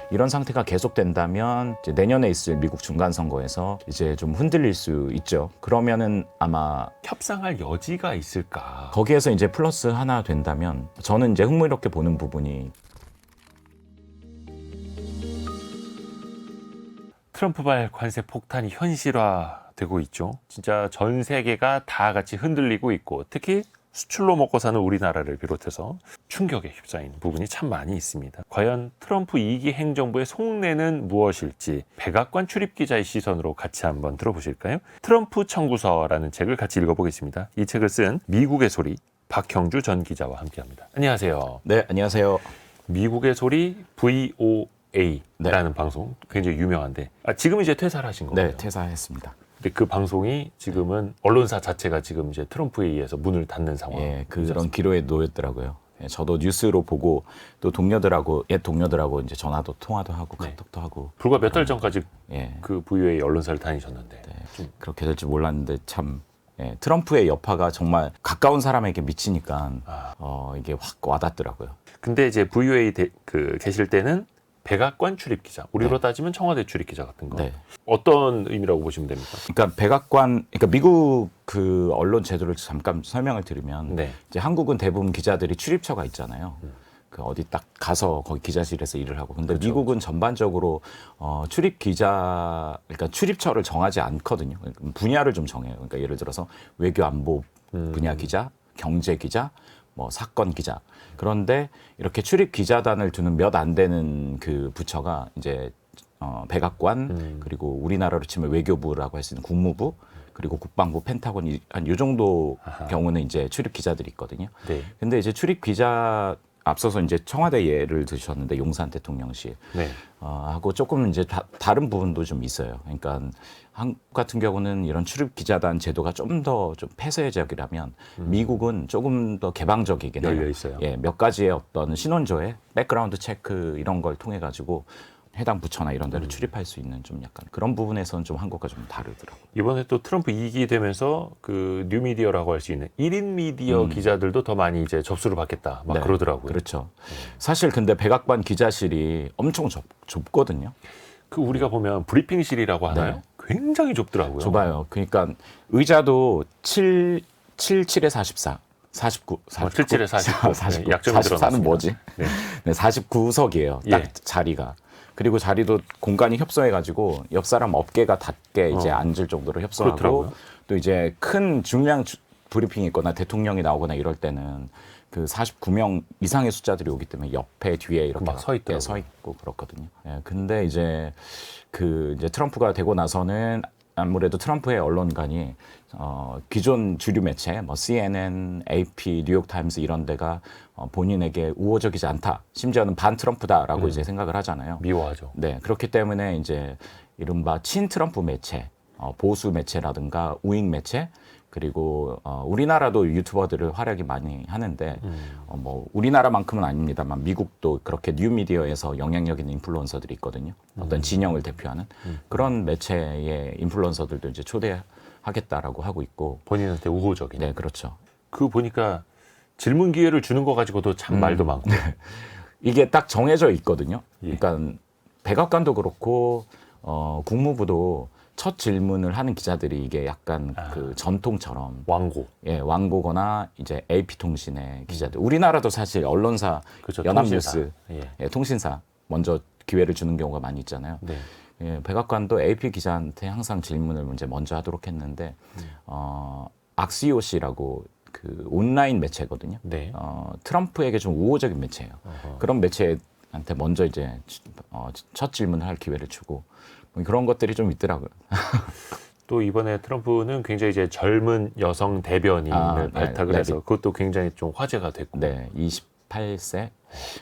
이런 상태가 계속된다면 이제 내년에 있을 미국 중간 선거에서 이제 좀 흔들릴 수 있죠. 그러면은 아마 협상할 여지가 있을까? 거기에서 이제 플러스 하나 된다면 저는 이제 흥미롭게 보는 부분이 트럼프발 관세 폭탄이 현실화되고 있죠. 진짜 전 세계가 다 같이 흔들리고 있고 특히 수출로 먹고 사는 우리나라를 비롯해서 충격에 휩싸이는 부분이 참 많이 있습니다. 과연 트럼프 2기 행정부의 속내는 무엇일지 백악관 출입기자의 시선으로 같이 한번 들어보실까요? 트럼프 청구서라는 책을 같이 읽어보겠습니다. 이 책을 쓴 미국의 소리 박형주 전 기자와 함께합니다. 안녕하세요. 네, 안녕하세요. 미국의 소리 VOA라는 방송 굉장히 유명한데 지금 이제 퇴사를 하신 거예요? 네, 퇴사했습니다. 근데 그 방송이 지금은 언론사 자체가 지금 이제 트럼프에 의해서 문을 닫는 상황. 예, 그런 기로에 놓였더라고요. 예, 저도 뉴스로 보고 또 동료들하고 옛 동료들하고 이제 전화도 통화도 하고 네. 카톡도 하고 불과 몇 달 전까지 예, 그 VOA 언론사를 다니셨는데 좀 그렇게 될 줄 몰랐는데 참 예, 트럼프의 여파가 정말 가까운 사람에게 미치니까 이게 확 와닿더라고요. 근데 이제 VOA 계실 때는 백악관 출입 기자, 우리로 따지면 청와대 출입 기자 같은 거. 네. 어떤 의미라고 보시면 됩니까? 그러니까 그러니까 미국 그 언론 제도를 잠깐 설명을 드리면 네. 이제 한국은 대부분 기자들이 출입처가 있잖아요. 그 어디 딱 가서 거기 기자실에서 일을 하고. 근데 그렇죠, 미국은 전반적으로 출입 기자 그러니까 출입처를 정하지 않거든요. 그러니까 분야를 좀 정해요. 그러니까 예를 들어서 외교 안보 분야 기자, 경제 기자, 뭐 사건 기자. 그런데 이렇게 출입 기자단을 두는 몇 안 되는 그 부처가 이제 백악관 그리고 우리나라로 치면 외교부라고 할 수 있는 국무부 그리고 국방부, 펜타곤 한 요 정도 경우는 이제 출입 기자들이 있거든요. 네. 근데 이제 출입 기자 앞서서 이제 청와대 예를 드셨는데 용산 대통령실 네. 하고 조금 이제 다른 부분도 좀 있어요. 그러니까 한국 같은 경우는 이런 출입 기자단 제도가 좀 더 좀 폐쇄적이라면 미국은 조금 더 개방적이긴 해요. 열려 있어요. 예, 몇 가지의 어떤 신원조회, 백그라운드 체크 이런 걸 통해 가지고 해당 부처나 이런 데를 출입할 수 있는 좀 약간 그런 부분에서는 좀 한국과 좀 다르더라고요. 이번에 또 트럼프 2기 되면서 그 뉴미디어라고 할 수 있는 1인 미디어 기자들도 더 많이 이제 접수를 받겠다 막 네, 그러더라고요. 그렇죠. 사실 근데 백악관 기자실이 엄청 좁거든요. 그 우리가 보면 브리핑실이라고 하나요? 네. 굉장히 좁더라고요. 좁아요. 그러니까 의자도 77에 44, 49, 77에 49. 49. 네, 약점이 44는 드러났습니다. 뭐지? 네. 네, 49석이에요. 딱 예. 자리가. 그리고 자리도 공간이 협소해가지고 옆 사람 어깨가 닿게 이제 앉을 정도로 협소하고 그렇더라고요. 또 이제 큰 중요한 브리핑이 있거나 대통령이 나오거나 이럴 때는 그 49명 이상의 숫자들이 오기 때문에 옆에 뒤에 이렇게 막 서 있더라고요. 서 있고 그렇거든요. 예, 근데 이제 이제 트럼프가 되고 나서는 아무래도 트럼프의 언론관이 기존 주류 매체, 뭐 CNN, AP, 뉴욕타임스 이런 데가 본인에게 우호적이지 않다. 심지어는 반 트럼프다라고 이제 생각을 하잖아요. 미워하죠. 네, 그렇기 때문에 이제 이른바 친 트럼프 매체, 보수 매체라든가 우익 매체 그리고 우리나라도 유튜버들을 활약이 많이 하는데 뭐 우리나라만큼은 아닙니다만 미국도 그렇게 뉴미디어에서 영향력 있는 인플루언서들이 있거든요. 어떤 진영을 대표하는 그런 매체의 인플루언서들도 이제 초대하겠다라고 하고 있고. 본인한테 우호적인. 네, 그렇죠. 그 보니까 질문 기회를 주는 거 가지고도 참 말도 많고. 이게 딱 정해져 있거든요. 예. 그러니까 백악관도 그렇고 국무부도 첫 질문을 하는 기자들이 이게 약간 그 전통처럼 왕고. 예, 왕고거나 이제 AP통신의 기자들. 우리나라도 사실 언론사 그렇죠. 연합뉴스 통신사. 예, 통신사 먼저 기회를 주는 경우가 많이 있잖아요. 네. 예, 백악관도 AP 기자한테 항상 질문을 이제 먼저 하도록 했는데 악시오시라고 그 온라인 매체거든요. 네. 트럼프에게 좀 우호적인 매체예요. 그런 매체한테 먼저 이제 첫 질문을 할 기회를 주고 뭐 그런 것들이 좀 있더라고요. 또 이번에 트럼프는 굉장히 이제 젊은 여성 대변인을 발탁을 네, 해서 그것도 굉장히 좀 화제가 됐고. 네, 28세.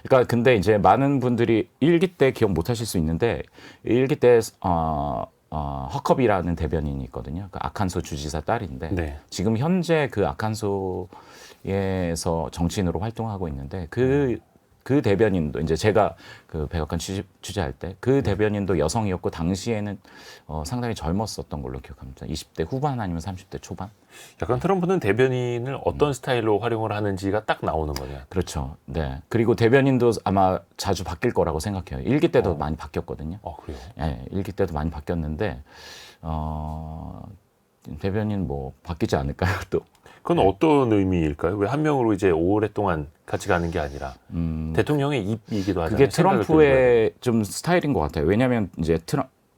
그러니까 근데 이제 많은 분들이 일기 때 기억 못 하실 수 있는데 일기 때 허컵이라는 대변인이 있거든요. 그 아칸소 주지사 딸인데 네. 지금 현재 그 아칸소에서 정치인으로 활동하고 있는데 그 그 대변인도 이제 제가 그 백악관 취재할 때 그 대변인도 여성이었고 당시에는 상당히 젊었었던 걸로 기억합니다. 20대 후반 아니면 30대 초반. 약간 트럼프는 대변인을 어떤 스타일로 활용을 하는지가 딱 나오는 거냐. 그렇죠. 네. 그리고 대변인도 아마 자주 바뀔 거라고 생각해요. 일기 때도 많이 바뀌었거든요. 그래요? 예, 일기 때도 많이 바뀌었는데 대변인 뭐 바뀌지 않을까요? 또 그건 어떤 의미일까요? 왜 한 명으로 이제 오랫동안 같이 가는 게 아니라 대통령의 입이기도 하잖아요. 그게 생각을 트럼프의 좀 스타일인 것 같아요. 왜냐하면 이제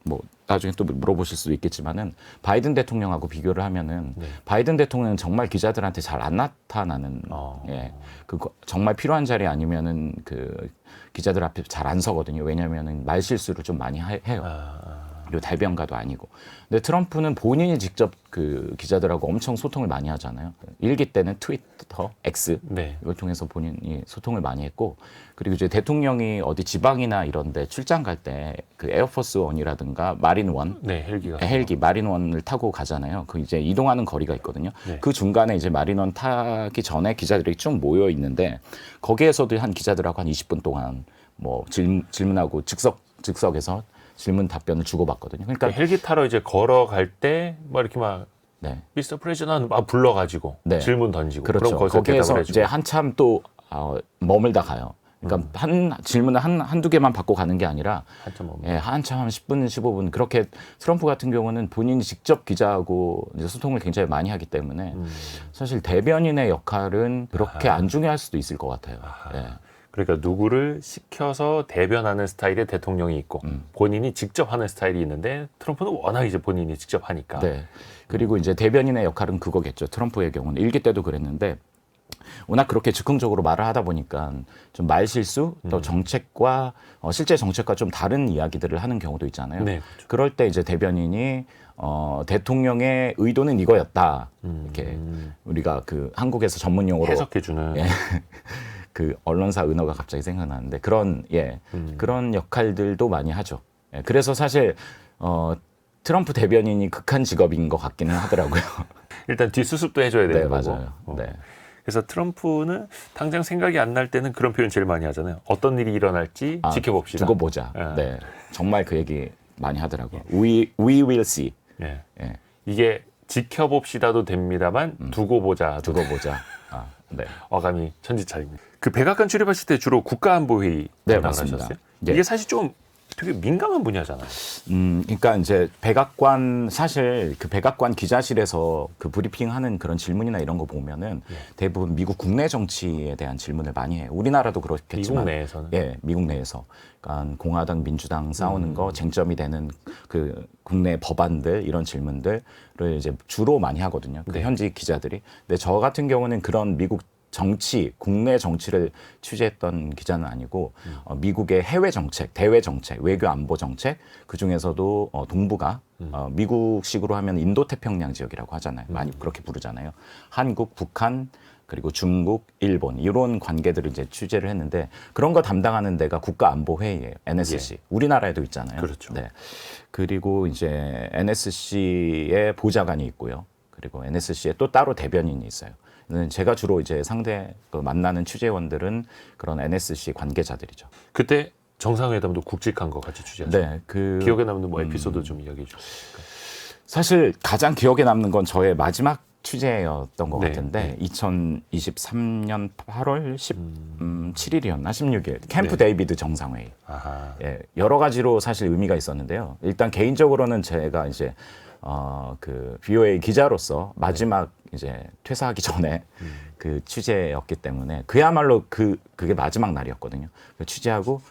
뭐 나중에 또 물어보실 수도 있겠지만은 바이든 대통령하고 비교를 하면은 바이든 대통령은 정말 기자들한테 잘 안 나타나는 예, 그 정말 필요한 자리 아니면은 그 기자들 앞에 잘 안 서거든요. 왜냐하면은 말 실수를 좀 많이 해요. 그리고 대변가도 아니고. 근데 트럼프는 본인이 직접 그 기자들하고 엄청 소통을 많이 하잖아요. 일기 때는 트위터, X 네. 이걸 통해서 본인이 소통을 많이 했고, 그리고 이제 대통령이 어디 지방이나 이런 데 출장 갈 때 그 에어포스 원이라든가 마린 원, 네, 헬기가. 헬기 마린 원을 타고 가잖아요. 그 이제 이동하는 거리가 있거든요. 네. 그 중간에 이제 마린 원 타기 전에 기자들이 쭉 모여 있는데 거기에서도 한 기자들하고 한 20분 동안 뭐 질문하고 즉석에서 질문 답변을 주고받거든요. 그러니까 헬기 타러 이제 걸어갈 때 막 이렇게 막 네. 미스터 프레지던트 막 불러가지고 네. 질문 던지고 그렇죠. 그럼 거기서 거기에서 대답을 해주고. 이제 한참 또 머물다 가요. 그러니까 한 질문을 한두 개만 받고 가는 게 아니라 한참 머물. 예, 한참 한 10분, 15분 그렇게 트럼프 같은 경우는 본인이 직접 기자하고 이제 소통을 굉장히 많이 하기 때문에 사실 대변인의 역할은 그렇게 안 중요할 수도 있을 것 같아요. 예. 그러니까 누구를 시켜서 대변하는 스타일의 대통령이 있고 본인이 직접 하는 스타일이 있는데 트럼프는 워낙 이제 본인이 직접 하니까. 네. 그리고 이제 대변인의 역할은 그거겠죠. 트럼프의 경우는 일기 때도 그랬는데 워낙 그렇게 즉흥적으로 말을 하다 보니까 좀 말 실수, 또 정책과 실제 정책과 좀 다른 이야기들을 하는 경우도 있잖아요. 네, 그렇죠. 그럴 때 이제 대변인이 대통령의 의도는 이거였다. 이렇게 우리가 그 한국에서 전문 용어로 해석해주는. 예. 그 언론사 은어가 갑자기 생각나는데 그런 그런 역할들도 많이 하죠. 예. 그래서 사실 트럼프 대변인이 극한 직업인 것 같기는 하더라고요. 일단 뒷수습도 해줘야 되는 네, 거고. 맞아요. 네. 그래서 트럼프는 당장 생각이 안 날 때는 그런 표현 제일 많이 하잖아요. 어떤 일이 일어날지 지켜봅시다. 두고 보자. 예. 네. 정말 그 얘기 많이 하더라고요. We will see. 예. 예. 이게 지켜봅시다도 됩니다만 두고 보자. 두고 보자. 네. 어감이 천지차입니다. 그 백악관 출입하실 때 주로 국가안보회의 네, 맞습니다. 하셨어요? 네. 이게 사실 좀 되게 민감한 분야잖아요. 그러니까 이제 백악관 사실 그 백악관 기자실에서 그 브리핑하는 그런 질문이나 이런 거 보면은 대부분 미국 국내 정치에 대한 질문을 많이 해요. 우리나라도 그렇겠지만 미국 내에서는. 예, 미국 내에서 그러니까 공화당, 민주당 싸우는 거 쟁점이 되는 그 국내 법안들 이런 질문들을 이제 주로 많이 하거든요. 그 현지 기자들이. 근데 저 같은 경우는 그런 미국 정치, 국내 정치를 취재했던 기자는 아니고 미국의 해외 정책, 대외 정책, 외교 안보 정책 그 중에서도 동북아, 미국식으로 하면 인도태평양 지역이라고 하잖아요. 많이 그렇게 부르잖아요. 한국, 북한 그리고 중국, 일본 이런 관계들을 이제 취재를 했는데 그런 거 담당하는 데가 국가안보회의예요. NSC. 예. 우리나라에도 있잖아요. 그렇죠. 네. 그리고 이제 NSC의 보좌관이 있고요. 그리고 NSC에 또 따로 대변인이 있어요. 제가 주로 이제 만나는 취재원들은 그런 NSC 관계자들이죠. 그때 정상회담도 굵직한 거 같이 취재하셨어요. 네, 그 기억에 남는 뭐 에피소드 좀 이야기해 주실까요? 사실 가장 기억에 남는 건 저의 마지막 취재였던 것 네, 같은데 2023년 8월 17일이었나 16일 캠프 네. 데이비드 정상회의. 아하. 예, 여러 가지로 사실 의미가 있었는데요. 일단 개인적으로는 제가 이제 그 VOA 기자로서 마지막 이제 퇴사하기 전에 그 취재였기 때문에 그야말로 그게 마지막 날이었거든요. 취재하고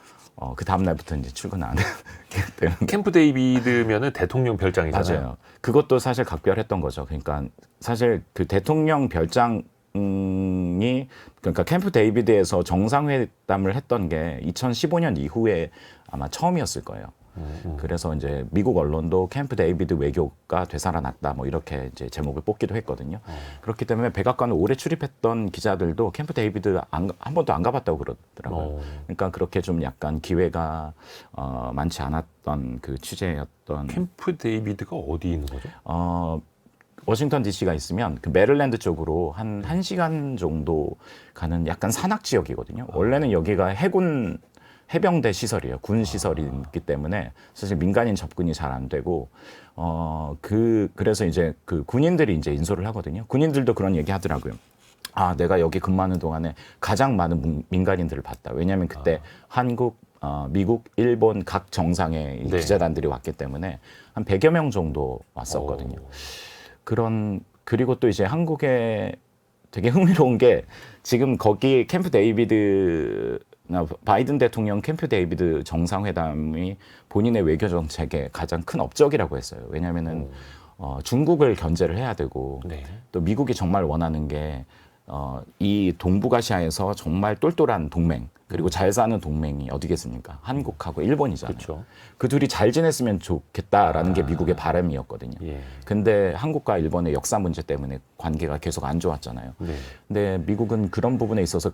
그 다음 날부터 이제 출근 안 했기 때문에. 캠프 데이비드면은 대통령 별장이잖아요. 맞아요. 그것도 사실 각별했던 거죠. 그러니까 사실 그 대통령 별장이 그러니까 캠프 데이비드에서 정상회담을 했던 게 2015년 이후에 아마 처음이었을 거예요. 그래서 이제 미국 언론도 캠프 데이비드 외교가 되살아났다 뭐 이렇게 이제 제목을 뽑기도 했거든요. 그렇기 때문에 백악관을 오래 출입했던 기자들도 캠프 데이비드 한 번도 안 가봤다고 그러더라고요. 그러니까 그렇게 좀 약간 기회가 많지 않았던 그 취재였던. 캠프 데이비드가 어디 있는 거죠? 워싱턴 DC가 있으면 그 메릴랜드 쪽으로 한 1시간 정도 가는 약간 산악 지역이거든요. 원래는 여기가 해군 해병대 시설이에요. 군 시설이기 때문에 사실 민간인 접근이 잘 안 되고 그래서 이제 그 군인들이 이제 인솔을 하거든요. 군인들도 그런 얘기 하더라고요. 아, 내가 여기 근무하는 동안에 가장 많은 민간인들을 봤다. 왜냐하면 그때 한국, 미국, 일본 각 정상의 이 네. 기자단들이 왔기 때문에 한 100여 명 정도 왔었거든요. 그리고 또 이제 한국에 되게 흥미로운 게 지금 거기 캠프 데이비드 바이든 대통령 캠프 데이비드 정상회담이 본인의 외교 정책의 가장 큰 업적이라고 했어요. 왜냐하면은 중국을 견제를 해야 되고 네. 또 미국이 정말 원하는 게 이 동북아시아에서 정말 똘똘한 동맹 그리고 잘 사는 동맹이 어디겠습니까? 한국하고 일본이잖아요. 그렇죠. 그 둘이 잘 지냈으면 좋겠다라는 게 미국의 바람이었거든요. 예. 근데 한국과 일본의 역사 문제 때문에 관계가 계속 안 좋았잖아요. 네. 근데 미국은 그런 부분에 있어서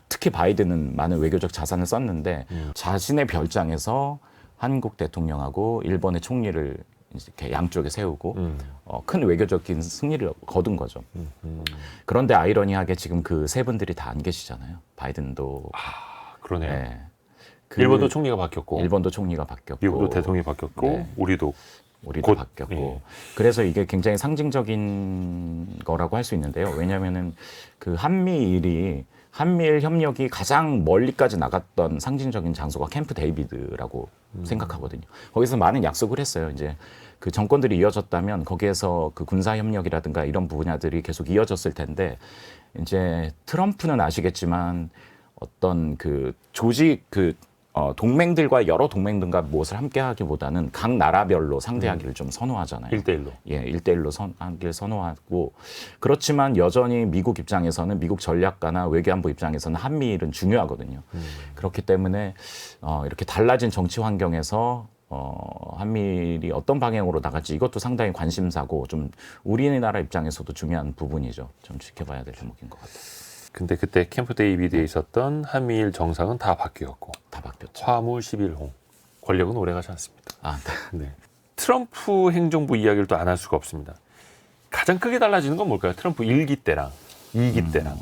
특히 바이든은 많은 외교적 자산을 썼는데 자신의 별장에서 한국 대통령하고 일본의 총리를 이렇게 양쪽에 세우고 큰 외교적인 승리를 거둔 거죠. 그런데 아이러니하게 지금 그 세 분들이 다 안 계시잖아요. 바이든도 그러네요. 네. 일본도 총리가 바뀌었고, 일본도 총리가 바뀌었고 미국도 대통령이 바뀌었고, 네. 우리도 우리도 곧, 바뀌었고 예. 그래서 이게 굉장히 상징적인 거라고 할 수 있는데요. 왜냐하면은 그 한미일 협력이 가장 멀리까지 나갔던 상징적인 장소가 캠프 데이비드라고 생각하거든요. 거기서 많은 약속을 했어요. 이제 그 정권들이 이어졌다면 거기에서 그 군사 협력이라든가 이런 분야들이 계속 이어졌을 텐데 이제 트럼프는 아시겠지만 어떤 그 조직 동맹들과 여러 동맹들과 무엇을 함께 하기보다는 각 나라별로 상대하기를 좀 선호하잖아요. 1대1로. 예, 1대1로 하기를 선호하고 그렇지만 여전히 미국 입장에서는 미국 전략가나 외교안보 입장에서는 한미일은 중요하거든요. 그렇기 때문에 이렇게 달라진 정치 환경에서 한미일이 어떤 방향으로 나갈지 이것도 상당히 관심사고 좀 우리나라 입장에서도 중요한 부분이죠. 좀 지켜봐야 될 대목인 것 같아요. 근데 그때 캠프 데이비드에 있었던 한미일 정상은 다 바뀌었고, 다 바뀌었죠. 화무 11호. 권력은 오래가지 않습니다. 아, 네. 트럼프 행정부 이야기를 또 안 할 수가 없습니다. 가장 크게 달라지는 건 뭘까요? 트럼프 1기 때랑 2기 때랑.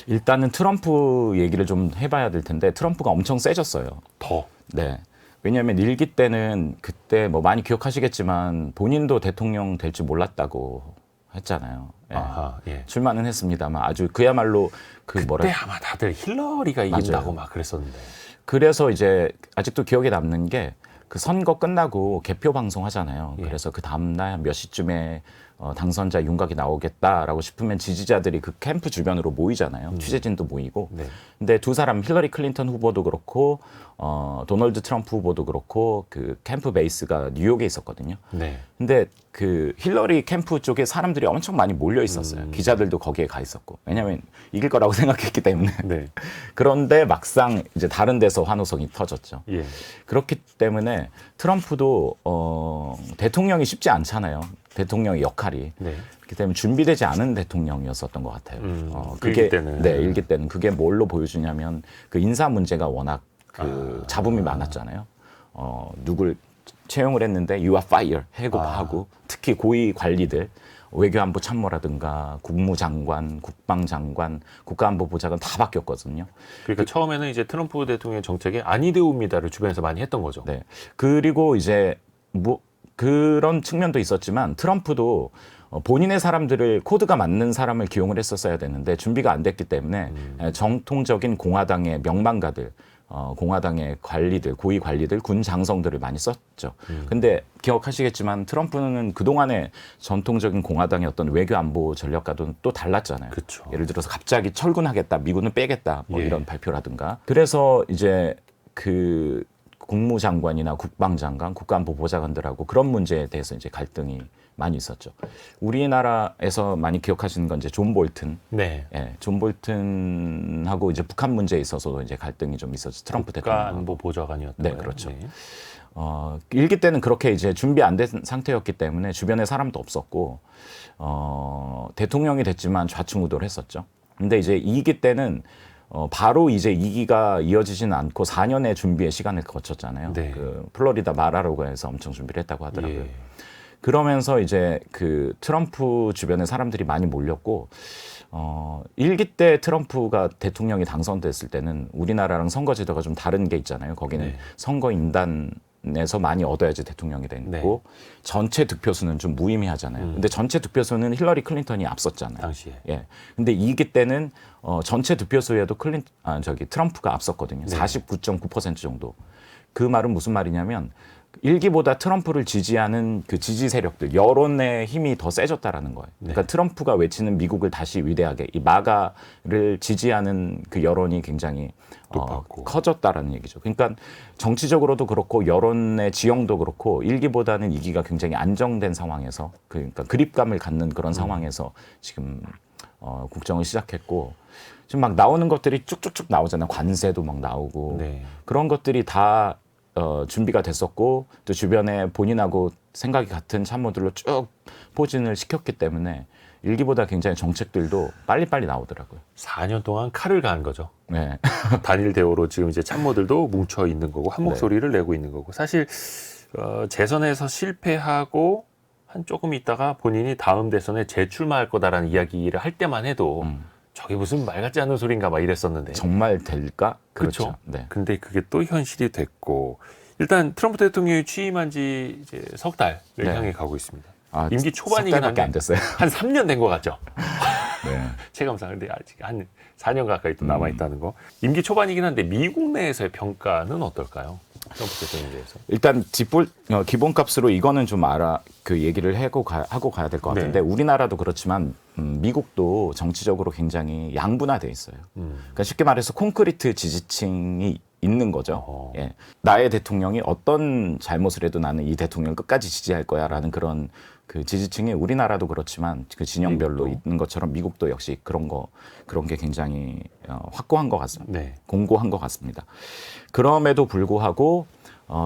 일단은 트럼프 얘기를 좀 해봐야 될 텐데 트럼프가 엄청 세졌어요. 더. 네. 왜냐하면 1기 때는 그때 뭐 많이 기억하시겠지만 본인도 대통령 될 줄 몰랐다고 했잖아요. 예. 아하, 예. 출마는 했습니다만 아주 그야말로 그때 아마 다들 힐러리가 이긴다고 맞아요. 막 그랬었는데. 그래서 이제 아직도 기억에 남는 게 그 선거 끝나고 개표 방송 하잖아요. 예. 그래서 그 다음날 몇 시쯤에 당선자 윤곽이 나오겠다라고 싶으면 지지자들이 그 캠프 주변으로 모이잖아요. 취재진도 모이고. 네. 근데 두 사람 힐러리 클린턴 후보도 그렇고 도널드 트럼프 후보도 그렇고 그 캠프 베이스가 뉴욕에 있었거든요. 네. 근데 그 힐러리 캠프 쪽에 사람들이 엄청 많이 몰려 있었어요. 기자들도 거기에 가 있었고. 왜냐하면 이길 거라고 생각했기 때문에. 네. 그런데 막상 이제 다른 데서 환호성이 터졌죠. 예. 그렇기 때문에 트럼프도 대통령이 쉽지 않잖아요. 대통령의 역할이. 네. 그렇기 때문에 준비되지 않은 대통령이었었던 것 같아요. 일기 때는. 네, 일기 때는 그게 뭘로 보여주냐면 그 인사 문제가 워낙 그 잡음이 많았잖아요. 누굴 채용을 했는데 you are fired 해고하고 특히 고위 관리들 외교안보 참모라든가 국무장관, 국방장관, 국가안보보좌관 다 바뀌었거든요. 그러니까 처음에는 이제 트럼프 대통령의 정책에 아니되옵니다를 주변에서 많이 했던 거죠. 네. 그리고 이제 뭐 그런 측면도 있었지만 트럼프도 본인의 사람들을 코드가 맞는 사람을 기용을 했었어야 되는데 준비가 안 됐기 때문에 정통적인 공화당의 명망가들 공화당의 관리들, 고위 관리들, 군 장성들을 많이 썼죠. 근데 기억하시겠지만 트럼프는 그동안의 전통적인 공화당의 어떤 외교 안보 전략과도 또 달랐잖아요. 그쵸. 예를 들어서 갑자기 철군하겠다, 미군은 빼겠다, 뭐 예. 이런 발표라든가. 그래서 이제 그 국무장관이나 국방장관, 국가안보보좌관들하고 그런 문제에 대해서 이제 갈등이 많이 있었죠. 우리나라에서 많이 기억하시는 건 이제 존 볼튼. 네. 예, 존 볼튼하고 이제 북한 문제에 있어서도 이제 갈등이 좀 있었죠. 트럼프 대통령. 국가안보 보좌관이었던 네, 거예요. 그렇죠. 네. 일기 때는 그렇게 이제 준비 안 된 상태였기 때문에 주변에 사람도 없었고, 대통령이 됐지만 좌충우돌 했었죠. 근데 이제 2기 때는 바로 이제 2기가 이어지지는 않고 4년의 준비의 시간을 거쳤잖아요. 네. 그 플로리다 마라로가에서 엄청 준비를 했다고 하더라고요. 예. 그러면서 이제 그 트럼프 주변에 사람들이 많이 몰렸고, 1기 때 트럼프가 대통령이 당선됐을 때는 우리나라랑 선거제도가 좀 다른 게 있잖아요. 거기는 네. 선거인단에서 많이 얻어야지 대통령이 되고, 네. 전체 득표수는 좀 무의미하잖아요. 근데 전체 득표수는 힐러리 클린턴이 앞섰잖아요. 당시에. 예. 근데 2기 때는 전체 득표수에도 트럼프가 앞섰거든요. 네. 49.9% 정도. 그 말은 무슨 말이냐면 1기보다 트럼프를 지지하는 그 지지 세력들, 여론의 힘이 더 세졌다라는 거예요. 그러니까 트럼프가 외치는 미국을 다시 위대하게, 이 마가를 지지하는 그 여론이 굉장히 높았고. 커졌다라는 얘기죠. 그러니까 정치적으로도 그렇고 여론의 지형도 그렇고 1기보다는 2기가 굉장히 안정된 상황에서, 그러니까 그립감을 갖는 그런 상황에서 지금 국정을 시작했고, 지금 막 나오는 것들이 쭉쭉쭉 나오잖아요. 관세도 막 나오고 네. 그런 것들이 다 준비가 됐었고, 또 주변에 본인하고 생각이 같은 참모들로 쭉 포진을 시켰기 때문에 1기보다 굉장히 정책들도 빨리빨리 나오더라고요. 4년 동안 칼을 가한 거죠. 네. 단일 대우로 지금 이제 참모들도 뭉쳐 있는 거고 한 목소리를 내고 있는 거고, 사실 재선에서 실패하고 한 조금 있다가 본인이 다음 대선에 재출마할 거다라는 이야기를 할 때만 해도 저게 무슨 말 같지 않은 소린가 막 이랬었는데 정말 될까? 그렇죠. 그렇죠. 네. 근데 그게 또 현실이 됐고, 일단 트럼프 대통령이 취임한 지 이제 석 달을 네. 향해 가고 있습니다. 아, 임기 초반이긴 석 달밖에 안 한데 됐어요. 한 3년 된 것 같죠. 네. 체감상. 근데 아직 한 4년 가까이 또 남아 있다는 거. 임기 초반이긴 한데 미국 내에서의 평가는 어떨까요? 트럼프 대통령에 대해서. 일단 기본값으로 이거는 좀 얘기를 하고 가야 될 것 같은데, 네. 우리나라도 그렇지만 미국도 정치적으로 굉장히 양분화돼 있어요. 그러니까 쉽게 말해서 콘크리트 지지층이 있는 거죠. 예. 나의 대통령이 어떤 잘못을 해도 나는 이 대통령을 끝까지 지지할 거야라는 그런 그 지지층이 우리나라도 그렇지만 그 진영별로 미국도. 있는 것처럼 미국도 역시 그런 게 굉장히 확고한 것 같습니다. 네. 공고한 것 같습니다. 그럼에도 불구하고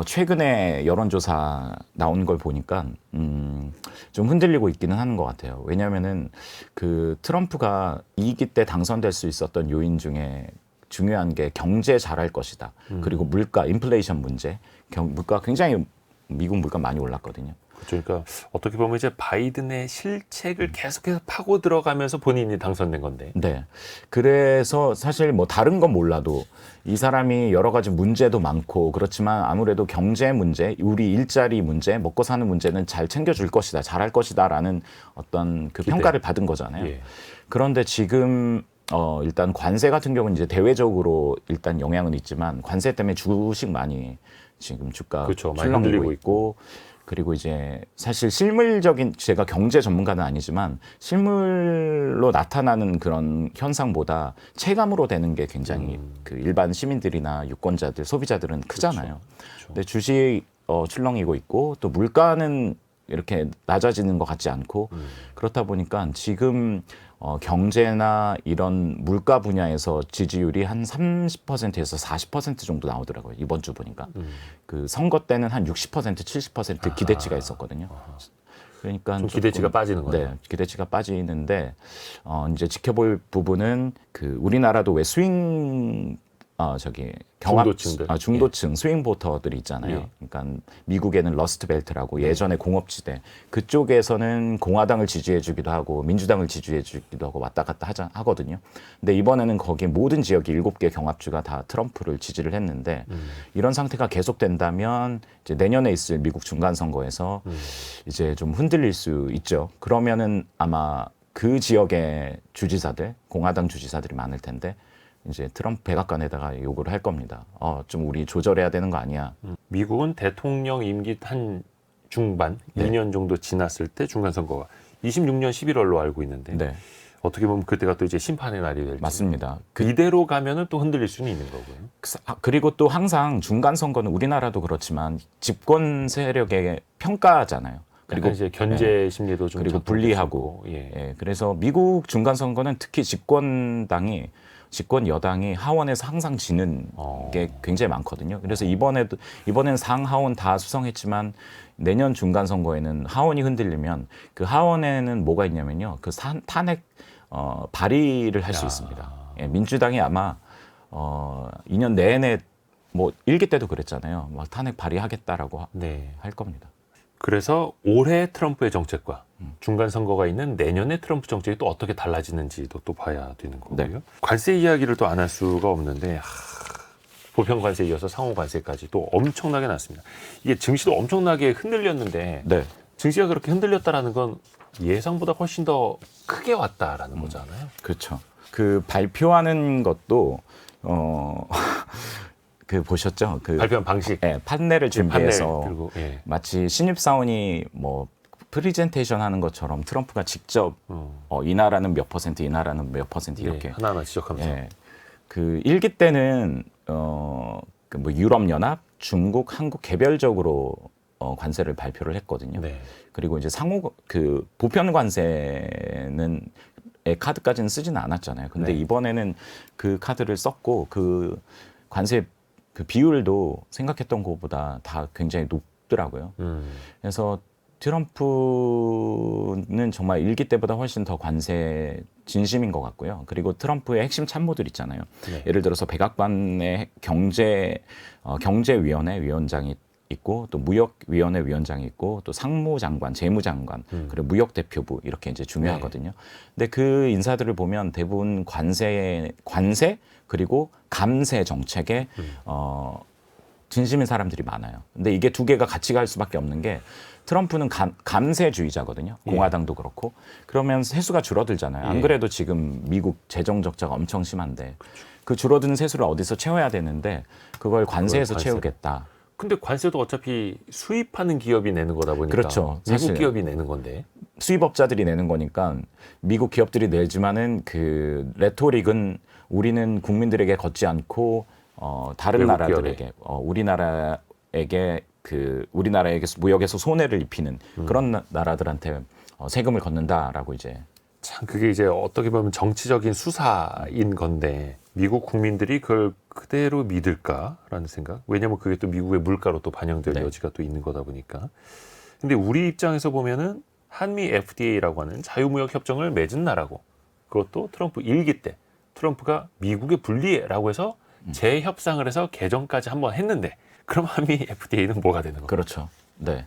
최근에 여론조사 나온 걸 보니까 좀 흔들리고 있기는 하는 것 같아요. 왜냐하면은 그 트럼프가 2기 때 당선될 수 있었던 요인 중에 중요한 게 경제 잘할 것이다. 그리고 물가, 인플레이션 문제, 물가 굉장히 미국 물가 많이 올랐거든요. 그러니까 어떻게 보면 이제 바이든의 실책을 계속해서 파고 들어가면서 본인이 당선된 건데. 네. 그래서 사실 뭐 다른 건 몰라도 이 사람이 여러 가지 문제도 많고 그렇지만 아무래도 경제 문제, 우리 일자리 문제, 먹고 사는 문제는 잘 챙겨줄 것이다, 잘할 것이다라는 어떤 그 평가를 받은 거잖아요. 예. 그런데 지금 일단 관세 같은 경우는 이제 대외적으로 일단 영향은 있지만 관세 때문에 주식 많이 지금 주가 그렇죠. 많이 출렁이고 흔들리고 있고, 그리고 이제 사실 실물적인, 제가 경제 전문가는 아니지만 실물로 나타나는 그런 현상보다 체감으로 되는 게 굉장히 그 일반 시민들이나 유권자들, 소비자들은 크잖아요. 그렇죠. 근데 주식 출렁이고 있고 또 물가는 이렇게 낮아지는 것 같지 않고, 그렇다 보니까 지금 경제나 이런 물가 분야에서 지지율이 한 30%에서 40% 정도 나오더라고요. 이번 주 보니까. 그 선거 때는 한 60%, 70% 기대치가 있었거든요. 그러니까 좀 기대치가 빠지는 거예요. 네, 기대치가 빠지는데 이제 지켜볼 부분은 그 우리나라도 왜 스윙 중도층들. 중도층 스윙 보터들이 있잖아요. 예. 그러니까 미국에는 러스트 벨트라고 예전에 공업지대, 그쪽에서는 공화당을 지지해주기도 하고 민주당을 지지해주기도 하고 왔다 갔다 하거든요. 근데 이번에는 거기 모든 지역이 7개 경합주가 다 트럼프를 지지를 했는데, 이런 상태가 계속된다면 이제 내년에 있을 미국 중간 선거에서 이제 좀 흔들릴 수 있죠. 그러면은 아마 그 지역의 주지사들, 공화당 주지사들이 많을 텐데, 이제 트럼프 백악관에다가 요구를 할 겁니다. 좀 우리 조절해야 되는 거 아니야. 미국은 대통령 임기 한 중반, 네. 2년 정도 지났을 때 중간 선거가 26년 11월로 알고 있는데, 네, 어떻게 보면 그때가 또 이제 심판의 날이 될지. 맞습니다. 이대로 가면은 또 흔들릴 수는 있는 거고요. 그리고 또 항상 중간 선거는 우리나라도 그렇지만 집권 세력의 평가잖아요. 그리고 이제 견제 심리도 좀 그리고 작동될 수 분리하고. 있고, 예. 예, 그래서 미국 중간 선거는 특히 집권 여당이 하원에서 항상 지는 게 굉장히 많거든요. 그래서 이번엔 상하원 다 수성했지만 내년 중간 선거에는 하원이 흔들리면 그 하원에는 뭐가 있냐면요, 그 탄핵 발의를 할 수 있습니다. 예, 민주당이 아마 2년 내내 뭐 1기 때도 그랬잖아요. 막 탄핵 발의하겠다라고 네. 할 겁니다. 그래서 올해 트럼프의 정책과 중간 선거가 있는 내년에 트럼프 정책이 또 어떻게 달라지는지도 또 봐야 되는 거고요. 네. 관세 이야기를 또 안 할 수가 없는데 보편 관세에 이어서 상호 관세까지 또 엄청나게 났습니다. 이게 증시도 엄청나게 흔들렸는데 네. 증시가 그렇게 흔들렸다라는 건 예상보다 훨씬 더 크게 왔다라는 거잖아요. 그렇죠. 그 발표하는 것도 그 보셨죠? 그 발표한 방식, 판넬을 준비해서 판넬, 그리고 마치 신입사원이 뭐 프리젠테이션 하는 것처럼 트럼프가 직접 이 나라는 몇 %, 이 나라는 몇 % 이렇게 하나하나 지적하면서 그 일기 때는 그 뭐 유럽 연합, 중국, 한국 개별적으로 관세를 발표를 했거든요. 네. 그리고 이제 상호 그 보편 관세는 카드까지는 쓰지는 않았잖아요. 근데 네. 이번에는 그 카드를 썼고 그 관세 그 비율도 생각했던 것보다 다 굉장히 높더라고요. 그래서 트럼프는 정말 일기 때보다 훨씬 더 관세 진심인 것 같고요. 그리고 트럼프의 핵심 참모들 있잖아요. 네. 예를 들어서 백악관의 경제위원회 위원장이 있고 또 무역위원회 위원장이 있고 또 상무장관, 재무장관 그리고 무역대표부 이렇게 이제 중요하거든요. 근데 그 인사들을 보면 대부분 관세 그리고 감세 정책에 진심인 사람들이 많아요. 근데 이게 두 개가 같이 갈 수밖에 없는 게 트럼프는 감세주의자거든요. 공화당도 그렇고. 그러면 세수가 줄어들잖아요. 안 그래도 지금 미국 재정 적자가 엄청 심한데 그 줄어드는 세수를 어디서 채워야 되는데 그걸 관세에서 채우겠다. 근데 관세도 어차피 수입하는 기업이 내는 거다 보니까 그렇죠. 미국 사실 기업이 내는 건데 수입업자들이 내는 거니까 미국 기업들이 내지만은 그 레토릭은 우리는 국민들에게 걷지 않고 다른 외국 나라들에게 우리나라에게 무역에서 손해를 입히는 그런 나라들한테 세금을 걷는다라고 이제 참 그게 이제 어떻게 보면 정치적인 수사인 건데 미국 국민들이 그걸 그대로 믿을까라는 생각. 왜냐하면 그게 또 미국의 물가로 또 반영될 여지가 또 있는 거다 보니까. 근데 우리 입장에서 보면은 한미 FTA라고 하는 자유무역 협정을 맺은 나라고 그것도 트럼프 일기 때 트럼프가 미국에 불리해라고 해서 재협상을 해서 개정까지 한번 했는데 그럼 한미 FTA는 뭐가 되는 거예요? 그렇죠. 네.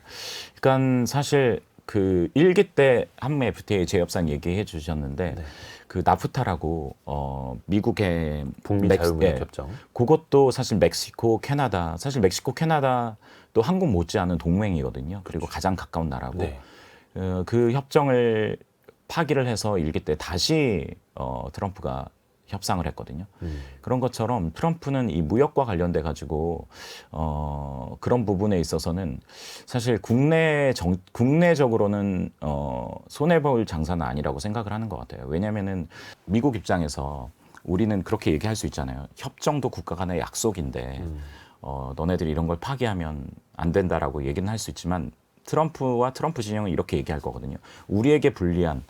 그러니까 사실 그 일기 때 한미 FTA 재협상 얘기해 주셨는데 그 나프타라고 미국의 북미 자유무역 협정. 그것도 사실 멕시코, 캐나다, 사실 멕시코, 캐나다도 한국 못지않은 동맹이거든요. 그리고 가장 가까운 나라고 그 협정을 파기를 해서 일기 때 다시 트럼프가 협상을 했거든요. 그런 것처럼 트럼프는 이 무역과 관련돼 가지고 그런 부분에 있어서는 사실 국내적으로는 손해 볼 장사는 아니라고 생각을 하는 것 같아요. 왜냐하면은 미국 입장에서 우리는 그렇게 얘기할 수 있잖아요. 협정도 국가 간의 약속인데 너네들이 이런 걸 파기하면 안 된다라고 얘기는 할 수 있지만 트럼프와 트럼프 진영은 이렇게 얘기할 거거든요. 우리에게 불리한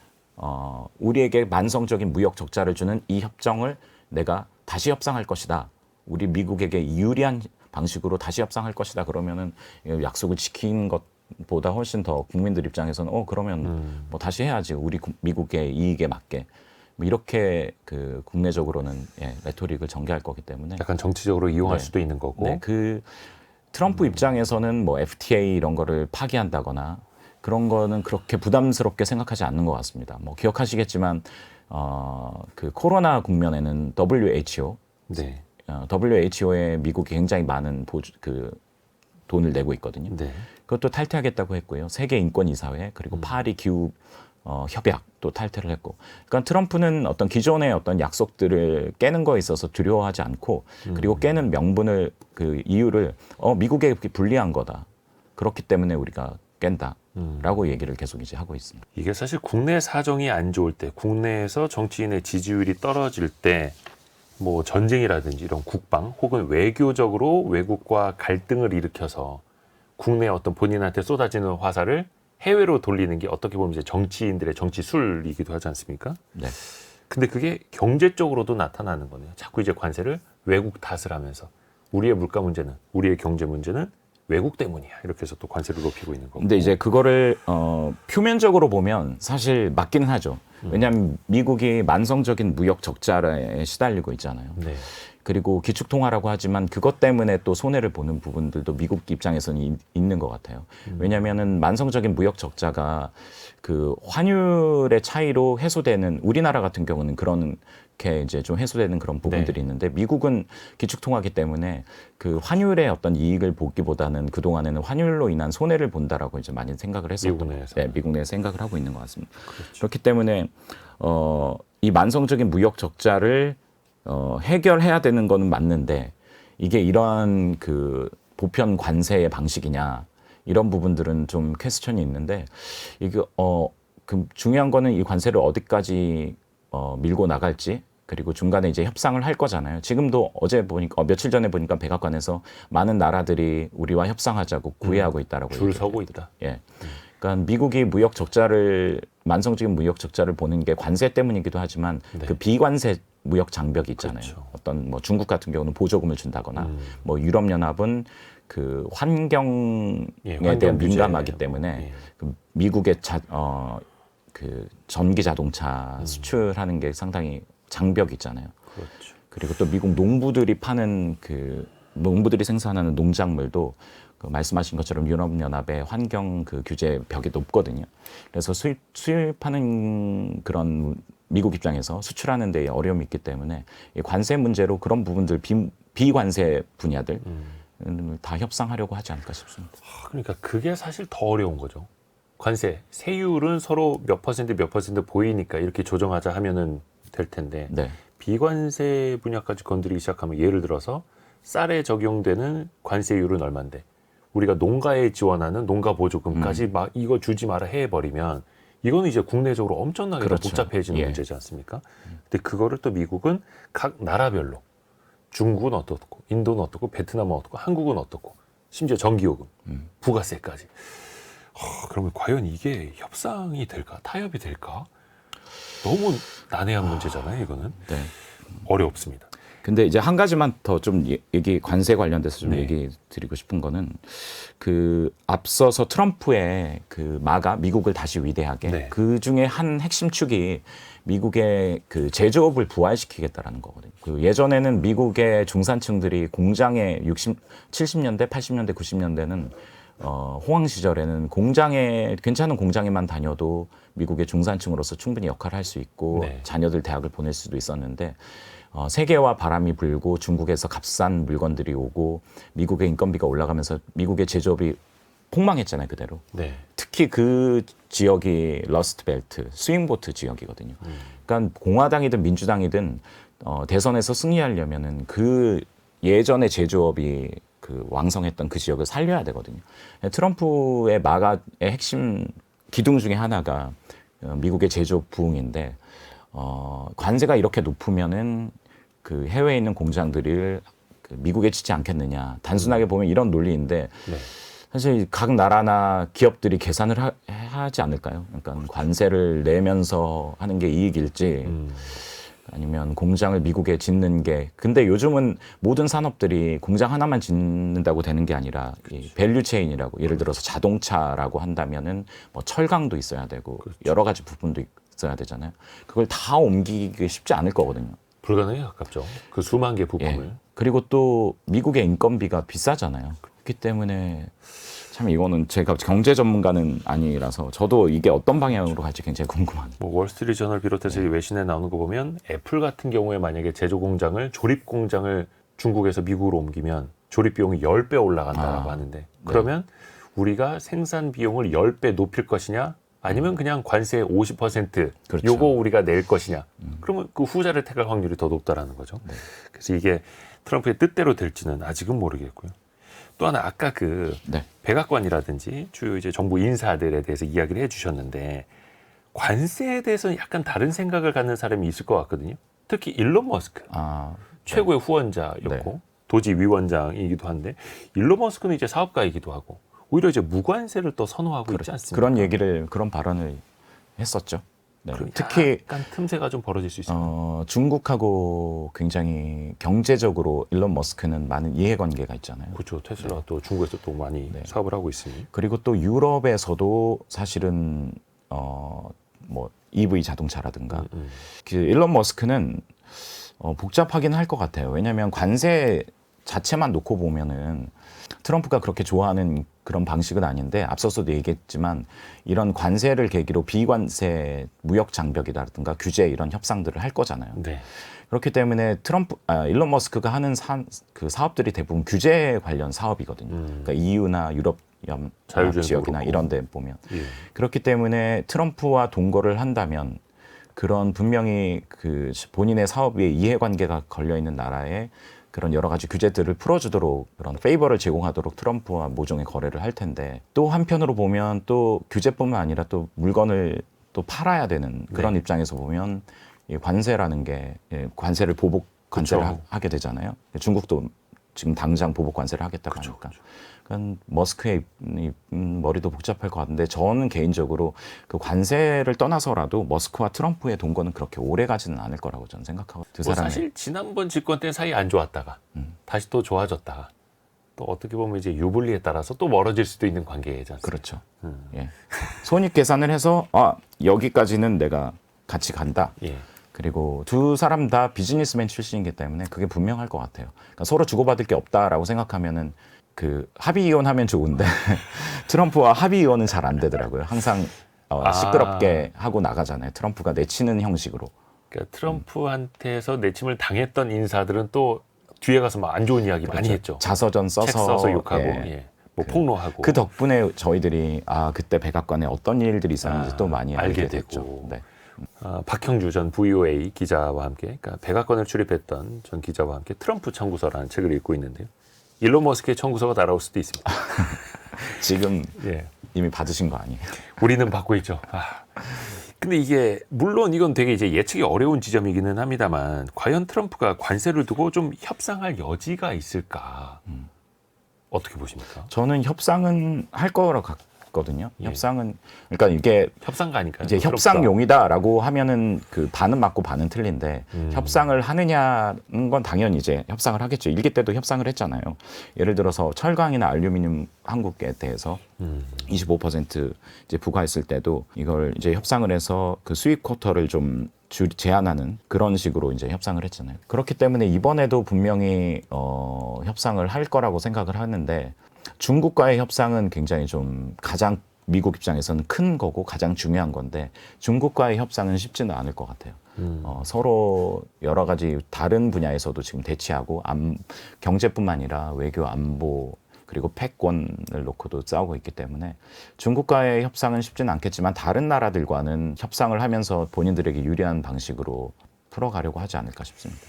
우리에게 만성적인 무역 적자를 주는 이 협정을 내가 다시 협상할 것이다. 우리 미국에게 유리한 방식으로 다시 협상할 것이다. 그러면은 약속을 지킨 것보다 훨씬 더 국민들 입장에서는 그러면 뭐 다시 해야지. 우리 미국의 이익에 맞게. 뭐 이렇게 그 국내적으로는 레토릭을 전개할 거기 때문에 약간 정치적으로 이용할 수도 있는 거고. 네, 그 트럼프 입장에서는 뭐 FTA 이런 거를 파기한다거나 그런 거는 그렇게 부담스럽게 생각하지 않는 것 같습니다. 뭐 기억하시겠지만 그 코로나 국면에는 WHO, WHO에 미국이 굉장히 많은 돈을 내고 있거든요. 그것도 탈퇴하겠다고 했고요. 세계 인권 이사회 그리고 파리 기후 협약도 탈퇴를 했고, 그러니까 트럼프는 어떤 기존의 어떤 약속들을 깨는 거에 있어서 두려워하지 않고, 그리고 깨는 명분을 그 이유를 미국에 불리한 거다. 그렇기 때문에 우리가 깬다라고 얘기를 계속 이제 하고 있습니다. 이게 사실 국내 사정이 안 좋을 때, 국내에서 정치인의 지지율이 떨어질 때, 뭐 전쟁이라든지 이런 국방 혹은 외교적으로 외국과 갈등을 일으켜서 국내 어떤 본인한테 쏟아지는 화살을 해외로 돌리는 게 어떻게 보면 이제 정치인들의 정치술이기도 하지 않습니까? 네. 근데 그게 경제적으로도 나타나는 거네요. 자꾸 이제 관세를 외국 탓을 하면서 우리의 물가 문제는, 우리의 경제 문제는 외국 때문이야. 이렇게 해서 또 관세를 높이고 있는 거고. 근데 이제 그거를 표면적으로 보면 사실 맞기는 하죠. 왜냐하면 미국이 만성적인 무역 적자에 시달리고 있잖아요. 네. 그리고 기축통화라고 하지만 그것 때문에 또 손해를 보는 부분들도 미국 입장에서는 있는 것 같아요. 왜냐하면은 만성적인 무역 적자가 그 환율의 차이로 해소되는, 우리나라 같은 경우는 그런 게 이제 좀 해소되는 그런 부분들이 있는데, 미국은 기축통화기 때문에 그 환율의 어떤 이익을 보기보다는 그 동안에는 환율로 인한 손해를 본다라고 이제 많이 생각을 했었던, 미국 내에서. 네, 미국 내에서 생각을 하고 있는 것 같습니다. 그렇죠. 그렇기 때문에 이 만성적인 무역 적자를 해결해야 되는 거는 맞는데, 이게 이러한 그 보편 관세의 방식이냐, 이런 부분들은 좀 퀘스천이 있는데, 이게 그 중요한 거는 이 관세를 어디까지 밀고 나갈지, 그리고 중간에 이제 협상을 할 거잖아요. 지금도 어제 보니까 며칠 전에 보니까 백악관에서 많은 나라들이 우리와 협상하자고 구애하고 있다라고 줄 서고 있다. 예. 그러니까 미국이 무역 적자를, 만성적인 무역 적자를 보는 게 관세 때문이기도 하지만 그 비관세 무역 장벽이 있잖아요. 그렇죠. 어떤 뭐 중국 같은 경우는 보조금을 준다거나 뭐 유럽 연합은 그 환경에 환경 대한 규제, 민감하기 때문에 그 미국의 그 전기 자동차 수출하는 게 상당히 장벽이 있잖아요. 그렇죠. 그리고 또 미국 농부들이 파는 그 농부들이 생산하는 농작물도 그 말씀하신 것처럼 유럽연합의 환경 그 규제 벽이 높거든요. 그래서 수입하는 그런 미국 입장에서 수출하는 데 어려움이 있기 때문에 이 관세 문제로 그런 부분들, 비관세 분야들 다 협상하려고 하지 않을까 싶습니다. 그러니까 그게 사실 더 어려운 거죠. 관세, 세율은 서로 몇 퍼센트 보이니까 이렇게 조정하자 하면은 될 텐데, 네. 비관세 분야까지 건드리기 시작하면, 예를 들어서 쌀에 적용되는 관세율은 얼만데 우리가 농가에 지원하는 농가 보조금까지 막 이거 주지 마라 해버리면, 이거는 이제 국내적으로 엄청나게 더 그렇죠. 복잡해지는 예. 문제지 않습니까? 근데 그거를 또 미국은 각 나라별로, 중국은 어떻고, 인도는 어떻고, 베트남은 어떻고, 한국은 어떻고, 심지어 전기요금, 부가세까지. 그러면 과연 이게 협상이 될까? 타협이 될까? 너무 난해한 문제잖아요, 이거는. 네. 어렵습니다. 근데 이제 한 가지만 더 좀 얘기, 관세 관련돼서 좀 네. 얘기 드리고 싶은 거는, 그 앞서서 트럼프의 그 마가 미국을 다시 위대하게, 네. 그 중에 한 핵심 축이 미국의 그 제조업을 부활시키겠다라는 거거든요. 그 예전에는 미국의 중산층들이 공장에 70년대, 80년대, 90년대는 호황 시절에는 공장에, 괜찮은 공장에만 다녀도 미국의 중산층으로서 충분히 역할을 할 수 있고 네. 자녀들 대학을 보낼 수도 있었는데, 세계화 바람이 불고 중국에서 값싼 물건들이 오고 미국의 인건비가 올라가면서 미국의 제조업이 폭망했잖아요, 그대로. 네. 특히 그 지역이 러스트 벨트, 스윙보트 지역이거든요. 그러니까 공화당이든 민주당이든 대선에서 승리하려면은 그 예전의 제조업이 그 왕성했던 그 지역을 살려야 되거든요. 트럼프의 마가의 핵심 기둥 중에 하나가 미국의 제조업 부흥인데, 관세가 이렇게 높으면은 그 해외에 있는 공장들을 그 미국에 짓지 않겠느냐. 단순하게 보면 이런 논리인데, 네. 사실 각 나라나 기업들이 계산을 하지 않을까요? 그러니까 관세를 내면서 하는 게 이익일지, 아니면 공장을 미국에 짓는 게, 근데 요즘은 모든 산업들이 공장 하나만 짓는다고 되는 게 아니라 이 밸류 체인이라고, 예를 들어서 자동차라고 한다면은 뭐 철강도 있어야 되고 여러 가지 부분도 있어야 되잖아요. 그걸 다 옮기기 쉽지 않을 거거든요. 불가능에 가깝죠. 그 수만 개 부품을. 예. 그리고 또 미국의 인건비가 비싸잖아요. 그렇기 때문에 참 이거는, 제가 경제 전문가는 아니라서 저도 이게 어떤 방향으로 갈지 굉장히 궁금합니다. 뭐 월스트리트 저널 비롯해서 외신에 나오는 거 보면, 애플 같은 경우에 만약에 제조 공장을, 조립 공장을 중국에서 미국으로 옮기면 조립 비용이 10배 올라간다고 하는데, 그러면 우리가 생산 비용을 10배 높일 것이냐, 아니면 그냥 관세 50% 그렇죠. 요거 우리가 낼 것이냐, 그러면 그 후자를 택할 확률이 더 높다라는 거죠. 네. 그래서 이게 트럼프의 뜻대로 될지는 아직은 모르겠고요. 또 하나, 아까 그 네. 백악관이라든지 주요 이제 정부 인사들에 대해서 이야기를 해주셨는데, 관세에 대해서는 약간 다른 생각을 갖는 사람이 있을 것 같거든요. 특히 일론 머스크, 최고의 후원자였고 네. 도지 위원장이기도 한데, 일론 머스크는 이제 사업가이기도 하고 오히려 이제 무관세를 또 선호하고 있지 않습니까? 그런 발언을 했었죠. 네. 그럼 특히 약간 틈새가 좀 벌어질 수 있습니다. 중국하고 굉장히 경제적으로 일론 머스크는 많은 이해관계가 있잖아요. 그렇죠. 테슬라 또 중국에서 또 많이 사업을 하고 있으니. 그리고 또 유럽에서도 사실은 뭐 EV 자동차라든가 그 일론 머스크는 복잡하긴 할 것 같아요. 왜냐하면 관세 자체만 놓고 보면은 트럼프가 그렇게 좋아하는 그런 방식은 아닌데 앞서서도 얘기했지만 이런 관세를 계기로 비관세 무역 장벽이라든가 규제 이런 협상들을 할 거잖아요. 네. 그렇기 때문에 일론 머스크가 하는 그 사업들이 대부분 규제 관련 사업이거든요. 그러니까 EU나 유럽 자율주행 지역이나 그렇고. 이런 데 보면 예. 그렇기 때문에 트럼프와 동거를 한다면 그런 분명히 그 본인의 사업에 이해관계가 걸려 있는 나라에 그런 여러 가지 규제들을 풀어주도록 그런 페이버를 제공하도록 트럼프와 모종의 거래를 할 텐데 또 한편으로 보면 또 규제뿐만 아니라 또 물건을 또 팔아야 되는 그런 네. 입장에서 보면 이 관세라는 게 관세를 보복 관세를 그쵸. 하게 되잖아요. 중국도 지금 당장 보복 관세를 하겠다고 하니까. 그러니까 머스크의 머리도 복잡할 것 같은데 저는 개인적으로 그 관세를 떠나서라도 머스크와 트럼프의 동거는 그렇게 오래 가지는 않을 거라고 저는 생각하고 두 뭐 사람의 사실 지난번 집권 때 사이 안 좋았다가 다시 또 좋아졌다가 또 어떻게 보면 이제 유불리에 따라서 또 멀어질 수도 있는 관계지 않습니까? 그렇죠. 예. 손익 계산을 해서 여기까지는 내가 같이 간다. 예. 그리고 두 사람 다 비즈니스맨 출신이기 때문에 그게 분명할 것 같아요. 그러니까 서로 주고받을 게 없다라고 생각하면은 그 합의 이혼하면 좋은데 트럼프와 합의 이혼은 잘 안 되더라고요. 항상 시끄럽게 하고 나가잖아요. 트럼프가 내치는 형식으로. 그러니까 트럼프한테서 내침을 당했던 인사들은 또 뒤에 가서 막 안 좋은 이야기 많이 했죠. 자서전 써서, 책 써서 욕하고, 예. 뭐 폭로하고. 그 덕분에 저희들이 그때 백악관에 어떤 일들이 있었는지 또 많이 알게 됐죠. 되고. 네. 박형주 전 VOA 기자와 함께, 그러니까 백악관을 출입했던 전 기자와 함께 트럼프 청구서라는 책을 읽고 있는데요. 일론 머스크의 청구서가 날아올 수도 있습니다. 지금 예. 이미 받으신 거 아니에요? 우리는 받고 있죠. 근데 이게 물론 이건 되게 이제 예측이 어려운 지점이기는 합니다만 과연 트럼프가 관세를 두고 좀 협상할 여지가 있을까? 어떻게 보십니까? 저는 협상은 할 거라 같거든요. 예. 협상은 그러니까 이게 협상가 아닐까요? 이제 트럼프가. 협상용이다라고 하면은 그 반은 맞고 반은 틀린데 협상을 하느냐는 건 당연히 이제 협상을 하겠죠. 일기 때도 협상을 했잖아요. 예를 들어서 철강이나 알루미늄 한국에 대해서 25% 이제 부과했을 때도 이걸 이제 협상을 해서 그 수입 쿼터를 좀 제한하는 그런 식으로 이제 협상을 했잖아요. 그렇기 때문에 이번에도 분명히 협상을 할 거라고 생각을 하는데 중국과의 협상은 굉장히 좀 가장 미국 입장에서는 큰 거고 가장 중요한 건데 중국과의 협상은 쉽지는 않을 것 같아요. 서로 여러 가지 다른 분야에서도 지금 대치하고 경제뿐만 아니라 외교, 안보 그리고 패권을 놓고도 싸우고 있기 때문에 중국과의 협상은 쉽지는 않겠지만 다른 나라들과는 협상을 하면서 본인들에게 유리한 방식으로 풀어가려고 하지 않을까 싶습니다.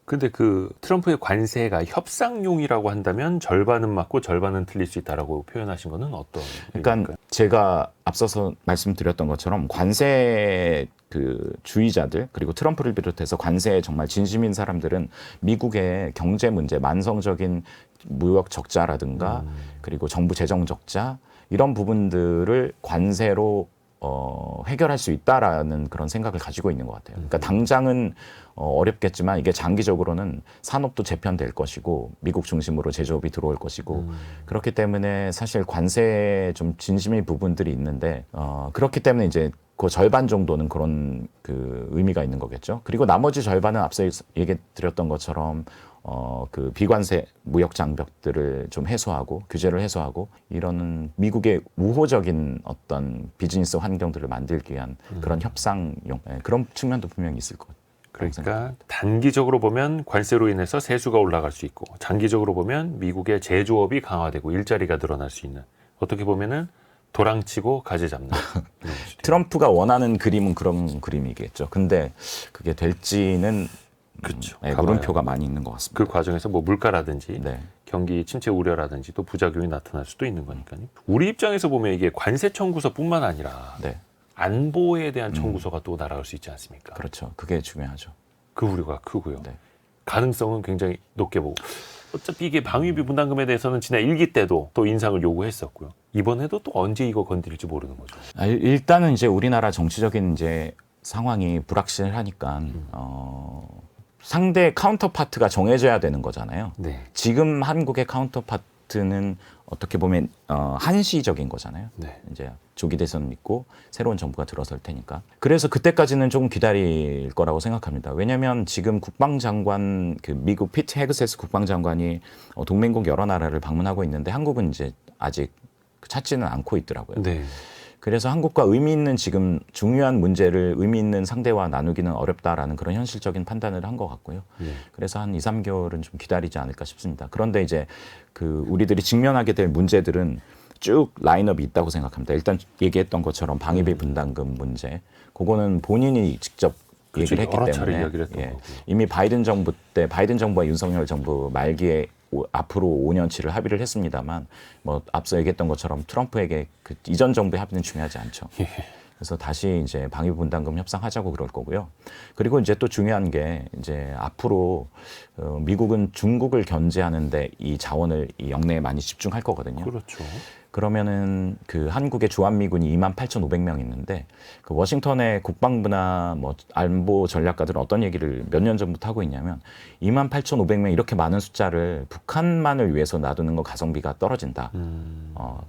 근데 그 트럼프의 관세가 협상용이라고 한다면 절반은 맞고 절반은 틀릴 수 있다라고 표현하신 거는 어떤? 그러니까 의미일까요? 제가 앞서서 말씀드렸던 것처럼 관세 그 주의자들 그리고 트럼프를 비롯해서 관세에 정말 진심인 사람들은 미국의 경제 문제, 만성적인 무역 적자라든가 그리고 정부 재정 적자 이런 부분들을 관세로 해결할 수 있다라는 그런 생각을 가지고 있는 것 같아요. 그러니까 당장은 어렵겠지만 이게 장기적으로는 산업도 재편될 것이고 미국 중심으로 제조업이 들어올 것이고 그렇기 때문에 사실 관세에 좀 진심인 부분들이 있는데 그렇기 때문에 이제 그 절반 정도는 그런 그 의미가 있는 거겠죠. 그리고 나머지 절반은 앞서 얘기 드렸던 것처럼 그 비관세 무역 장벽들을 좀 해소하고 규제를 해소하고 이런 미국의 우호적인 어떤 비즈니스 환경들을 만들기 위한 그런 협상용 그런 측면도 분명히 있을 것 같아요. 그러니까 단기적으로 보면 관세로 인해서 세수가 올라갈 수 있고 장기적으로 보면 미국의 제조업이 강화되고 일자리가 늘어날 수 있는 어떻게 보면은 도랑치고 가지 잡는 트럼프가 원하는 그림은 그런 그림이겠죠. 근데 그게 될지는 그렇죠. 물음표가 많이 있는 것 같습니다. 그 과정에서 뭐 물가라든지 네. 경기 침체 우려라든지 또 부작용이 나타날 수도 있는 거니까요. 우리 입장에서 보면 이게 관세 청구서뿐만 아니라 네. 안보에 대한 청구서가 또 날아갈 수 있지 않습니까? 그렇죠. 그게 중요하죠. 그 우려가 크고요. 네. 가능성은 굉장히 높게 보고 어차피 이게 방위비 분담금에 대해서는 지난 1기 때도 또 인상을 요구했었고요. 이번에도 또 언제 이거 건드릴지 모르는 거죠. 일단은 이제 우리나라 정치적인 이제 상황이 불확실하니까 상대 카운터파트가 정해져야 되는 거잖아요. 네. 지금 한국의 카운터파트는 어떻게 보면 한시적인 거잖아요. 네. 이제 조기 대선 있고 새로운 정부가 들어설 테니까. 그래서 그때까지는 조금 기다릴 거라고 생각합니다. 왜냐하면 지금 국방장관 그 미국 피트 헤그세스 국방장관이 동맹국 여러 나라를 방문하고 있는데 한국은 이제 아직 찾지는 않고 있더라고요. 네. 그래서 한국과 의미 있는 지금 중요한 문제를 의미 있는 상대와 나누기는 어렵다라는 그런 현실적인 판단을 한 것 같고요. 네. 그래서 한 2, 3개월은 좀 기다리지 않을까 싶습니다. 그런데 이제 그 우리들이 직면하게 될 문제들은 쭉 라인업이 있다고 생각합니다. 일단 얘기했던 것처럼 방위비 분담금 문제, 그거는 본인이 직접 그렇죠. 얘기를 했기 여러 차례 때문에 이야기를 했던 거고요. 이미 바이든 정부 때 바이든 정부와 윤석열 정부 말기에 앞으로 5년치를 합의를 했습니다만 뭐 앞서 얘기했던 것처럼 트럼프에게 그 이전 정부의 합의는 중요하지 않죠. 그래서 다시 이제 방위비 분담금 협상하자고 그럴 거고요. 그리고 이제 또 중요한 게 이제 앞으로 미국은 중국을 견제하는데 이 자원을 이 영내에 많이 집중할 거거든요. 그렇죠. 그러면은 그 한국의 주한미군이 28,500명 있는데 그 워싱턴의 국방부나 뭐 안보 전략가들은 어떤 얘기를 몇 년 전부터 하고 있냐면 28,500명 이렇게 많은 숫자를 북한만을 위해서 놔두는 건 가성비가 떨어진다.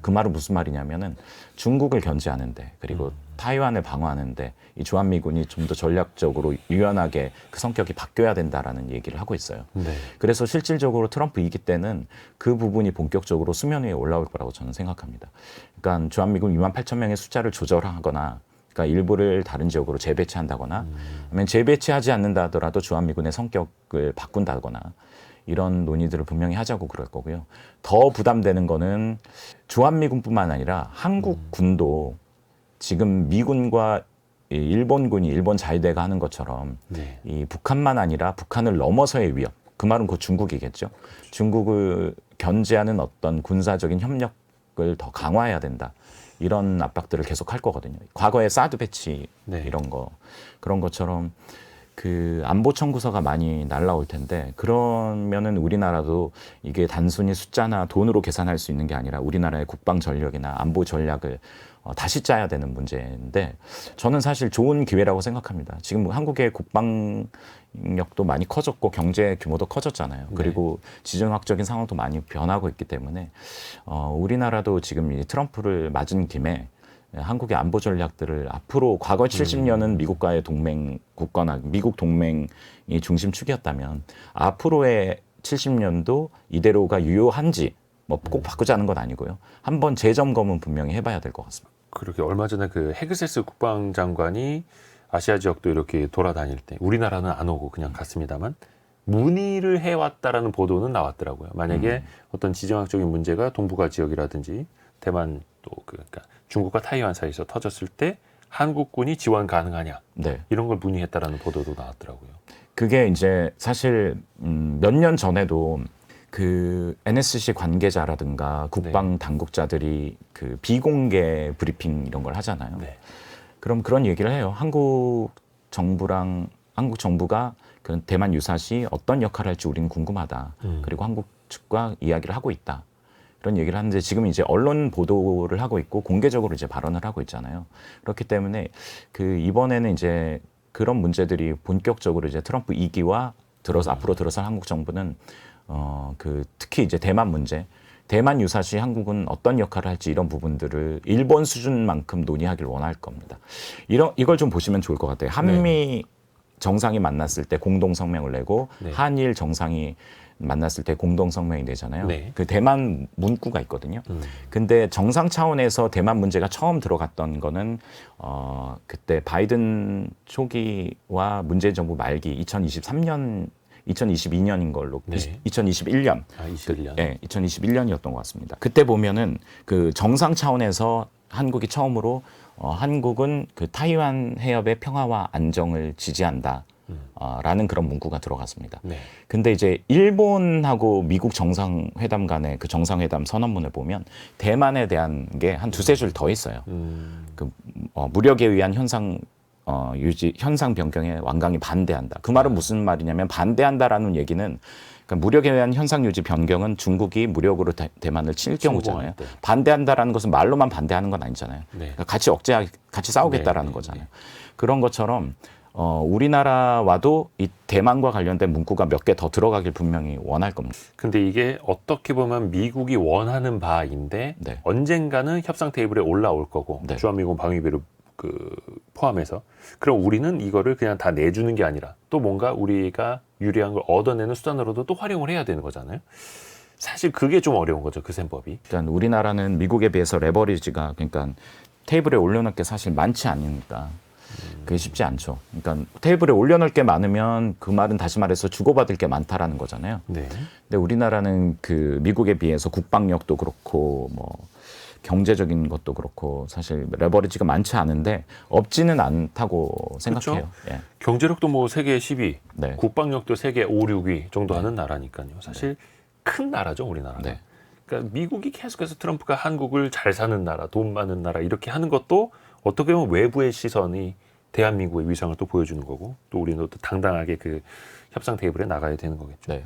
그 말은 무슨 말이냐면은 중국을 견제하는데 그리고 타이완을 방어하는데 이 주한미군이 좀 더 전략적으로 유연하게 그 성격이 바뀌어야 된다라는 얘기를 하고 있어요. 네. 그래서 실질적으로 트럼프 2기 때는 그 부분이 본격적으로 수면 위에 올라올 거라고 저는 생각합니다. 그러니까 주한미군 28,000명의 숫자를 조절하거나 그러니까 일부를 다른 지역으로 재배치한다거나 아니면 재배치하지 않는다 하더라도 주한미군의 성격을 바꾼다거나 이런 논의들을 분명히 하자고 그럴 거고요. 더 부담되는 거는 주한미군뿐만 아니라 한국 군도 지금 미군과 일본군이 일본 자위대가 하는 것처럼 네. 이 북한만 아니라 북한을 넘어서의 위협, 그 말은 곧 중국이겠죠. 중국을 견제하는 어떤 군사적인 협력을 더 강화해야 된다. 이런 압박들을 계속 할 거거든요. 과거에 사드 배치 네. 이런 거 그런 것처럼 그 안보 청구서가 많이 날라올 텐데 그러면은 우리나라도 이게 단순히 숫자나 돈으로 계산할 수 있는 게 아니라 우리나라의 국방 전력이나 안보 전략을 다시 짜야 되는 문제인데 저는 사실 좋은 기회라고 생각합니다. 지금 한국의 국방력도 많이 커졌고 경제 규모도 커졌잖아요. 그리고 지정학적인 상황도 많이 변하고 있기 때문에 우리나라도 지금 이 트럼프를 맞은 김에 한국의 안보 전략들을 앞으로 과거 70년은 미국과의 동맹 국가나 미국 동맹이 중심축이었다면 앞으로의 70년도 이대로가 유효한지 뭐 꼭 바꾸자는 건 아니고요. 한번 재점검은 분명히 해봐야 될 것 같습니다. 그렇게 얼마 전에 그 헤그세스 국방장관이 아시아 지역도 이렇게 돌아다닐 때 우리나라는 안 오고 그냥 갔습니다만 문의를 해왔다라는 보도는 나왔더라고요. 만약에 어떤 지정학적인 문제가 동북아 지역이라든지 대만 또 그러니까 중국과 타이완 사이에서 터졌을 때 한국군이 지원 가능하냐 네. 이런 걸 문의했다라는 보도도 나왔더라고요. 그게 이제 사실 몇 년 전에도 그 NSC 관계자라든가 국방 당국자들이 그 비공개 브리핑 이런 걸 하잖아요. 네. 그럼 그런 얘기를 해요. 한국 정부가 그 대만 유사시 어떤 역할을 할지 우리는 궁금하다. 그리고 한국 측과 이야기를 하고 있다. 그런 얘기를 하는데 지금 이제 언론 보도를 하고 있고 공개적으로 이제 발언을 하고 있잖아요. 그렇기 때문에 그 이번에는 이제 그런 문제들이 본격적으로 이제 트럼프 2기와 앞으로 들어설 한국 정부는 그 특히 이제 대만 문제, 대만 유사시 한국은 어떤 역할을 할지 이런 부분들을 일본 수준만큼 논의하길 원할 겁니다. 이걸 좀 보시면 좋을 것 같아요. 한미 정상이 만났을 때 공동 성명을 내고 한일 정상이 만났을 때 공동 성명이 내잖아요. 그 대만 문구가 있거든요. 근데 정상 차원에서 대만 문제가 처음 들어갔던 거는 그때 바이든 초기와 문재인 정부 말기 2022년인 걸로 2021년. 21년. 네, 2021년이었던 것 같습니다. 그때 보면은 그 정상 차원에서 한국이 처음으로 한국은 그 타이완 해협의 평화와 안정을 지지한다. 라는 그런 문구가 들어갔습니다. 근데 이제 일본하고 미국 정상회담 간의 그 정상회담 선언문을 보면 대만에 대한 게 한 두세 줄 더 있어요. 그 무력에 의한 현상 변경에 완강히 반대한다. 그 말은 무슨 말이냐면 반대한다라는 얘기는 그러니까 무력에 의한 현상 유지 변경은 중국이 무력으로 대만을 칠 경우잖아요. 반대한다라는 것은 말로만 반대하는 건 아니잖아요. 그러니까 같이 싸우겠다라는 거잖아요. 그런 것처럼 우리나라와도 이 대만과 관련된 문구가 몇 개 더 들어가길 분명히 원할 겁니다. 근데 이게 어떻게 보면 미국이 원하는 바인데 네. 언젠가는 협상 테이블에 올라올 거고 네. 주한미군 방위비를 포함해서 그럼 우리는 이거를 그냥 다 내주는 게 아니라 또 뭔가 우리가 유리한 걸 얻어내는 수단으로도 또 활용을 해야 되는 거잖아요. 사실 그게 좀 어려운 거죠, 그 셈법이. 일단 우리나라는 미국에 비해서 레버리지가 그러니까 테이블에 올려놓을 게 사실 많지 않으니까 그게 쉽지 않죠. 그러니까 테이블에 올려놓을 게 많으면 그 말은 다시 말해서 주고받을 게 많다라는 거잖아요. 네. 근데 우리나라는 그 미국에 비해서 국방력도 그렇고 뭐 경제적인 것도 그렇고 사실 레버리지가 많지 않은데 없지는 않다고 생각해요. 예. 경제력도 뭐 세계 10위, 네. 국방력도 세계 5, 6위 정도 하는 나라니까요. 사실 큰 나라죠, 우리나라가. 네. 그러니까 미국이 계속해서 트럼프가 한국을 잘 사는 나라, 돈 많은 나라 이렇게 하는 것도 어떻게 보면 외부의 시선이 대한민국의 위상을 또 보여주는 거고 또 우리는 또 당당하게 그 협상 테이블에 나가야 되는 거겠죠. 네.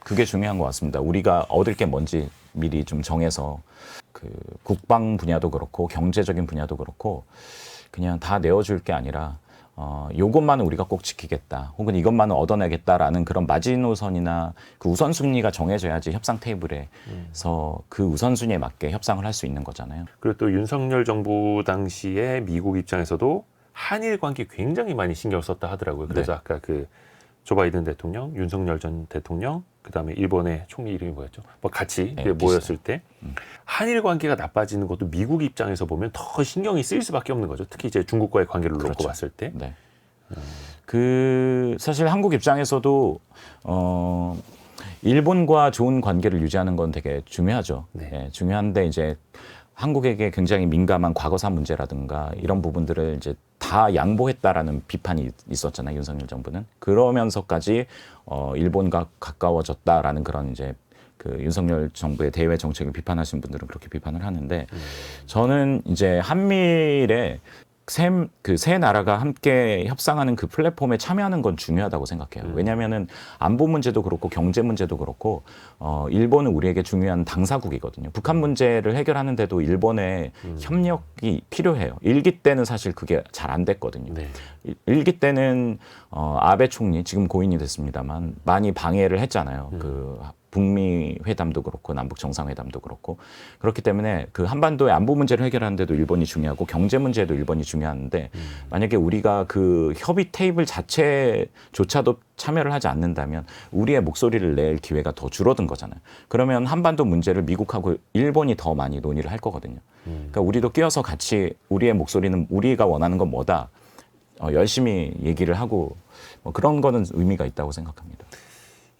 그게 중요한 것 같습니다. 우리가 얻을 게 뭔지 미리 좀 정해서 그 국방 분야도 그렇고 경제적인 분야도 그렇고 그냥 다 내어줄 게 아니라 요것만은 우리가 꼭 지키겠다 혹은 이것만은 얻어내겠다라는 그런 마지노선이나 그 우선순위가 정해져야지 협상 테이블에서 그 우선순위에 맞게 협상을 할 수 있는 거잖아요. 그리고 또 윤석열 정부 당시에 미국 입장에서도 한일 관계 굉장히 많이 신경 썼다 하더라고요. 그래서 네. 아까 그 조 바이든 대통령, 윤석열 전 대통령, 그다음에 일본의 총리 이름이 뭐였죠? 뭐 같이 네, 모였을 때 한일 관계가 나빠지는 것도 미국 입장에서 보면 더 신경이 쓰일 수밖에 없는 거죠. 특히 이제 중국과의 관계를 놓고 그렇죠. 봤을 때. 네. 그 사실 한국 입장에서도 일본과 좋은 관계를 유지하는 건 되게 중요하죠. 네. 예, 중요한데 이제 한국에게 굉장히 민감한 과거사 문제라든가 이런 부분들을 이제 다 양보했다라는 비판이 있었잖아요, 윤석열 정부는. 그러면서까지 일본과 가까워졌다라는 그런 이제 그 윤석열 정부의 대외 정책을 비판하시는 분들은 그렇게 비판을 하는데 저는 이제 한미일에 세 나라가 함께 협상하는 그 플랫폼에 참여하는 건 중요하다고 생각해요. 왜냐하면은 안보 문제도 그렇고 경제 문제도 그렇고 일본은 우리에게 중요한 당사국이거든요. 북한 문제를 해결하는데도 일본의 협력이 필요해요. 일기 때는 사실 그게 잘 안 됐거든요. 네. 일기 때는 아베 총리 지금 고인이 됐습니다만 많이 방해를 했잖아요. 그 북미 회담도 그렇고 남북 정상회담도 그렇고 그렇기 때문에 그 한반도의 안보 문제를 해결하는데도 일본이 중요하고 경제 문제도 일본이 중요한데 만약에 우리가 그 협의 테이블 자체조차도 참여를 하지 않는다면 우리의 목소리를 낼 기회가 더 줄어든 거잖아요. 그러면 한반도 문제를 미국하고 일본이 더 많이 논의를 할 거거든요. 그러니까 우리도 끼어서 같이 우리의 목소리는 우리가 원하는 건 뭐다. 열심히 얘기를 하고 그런 거는 의미가 있다고 생각합니다.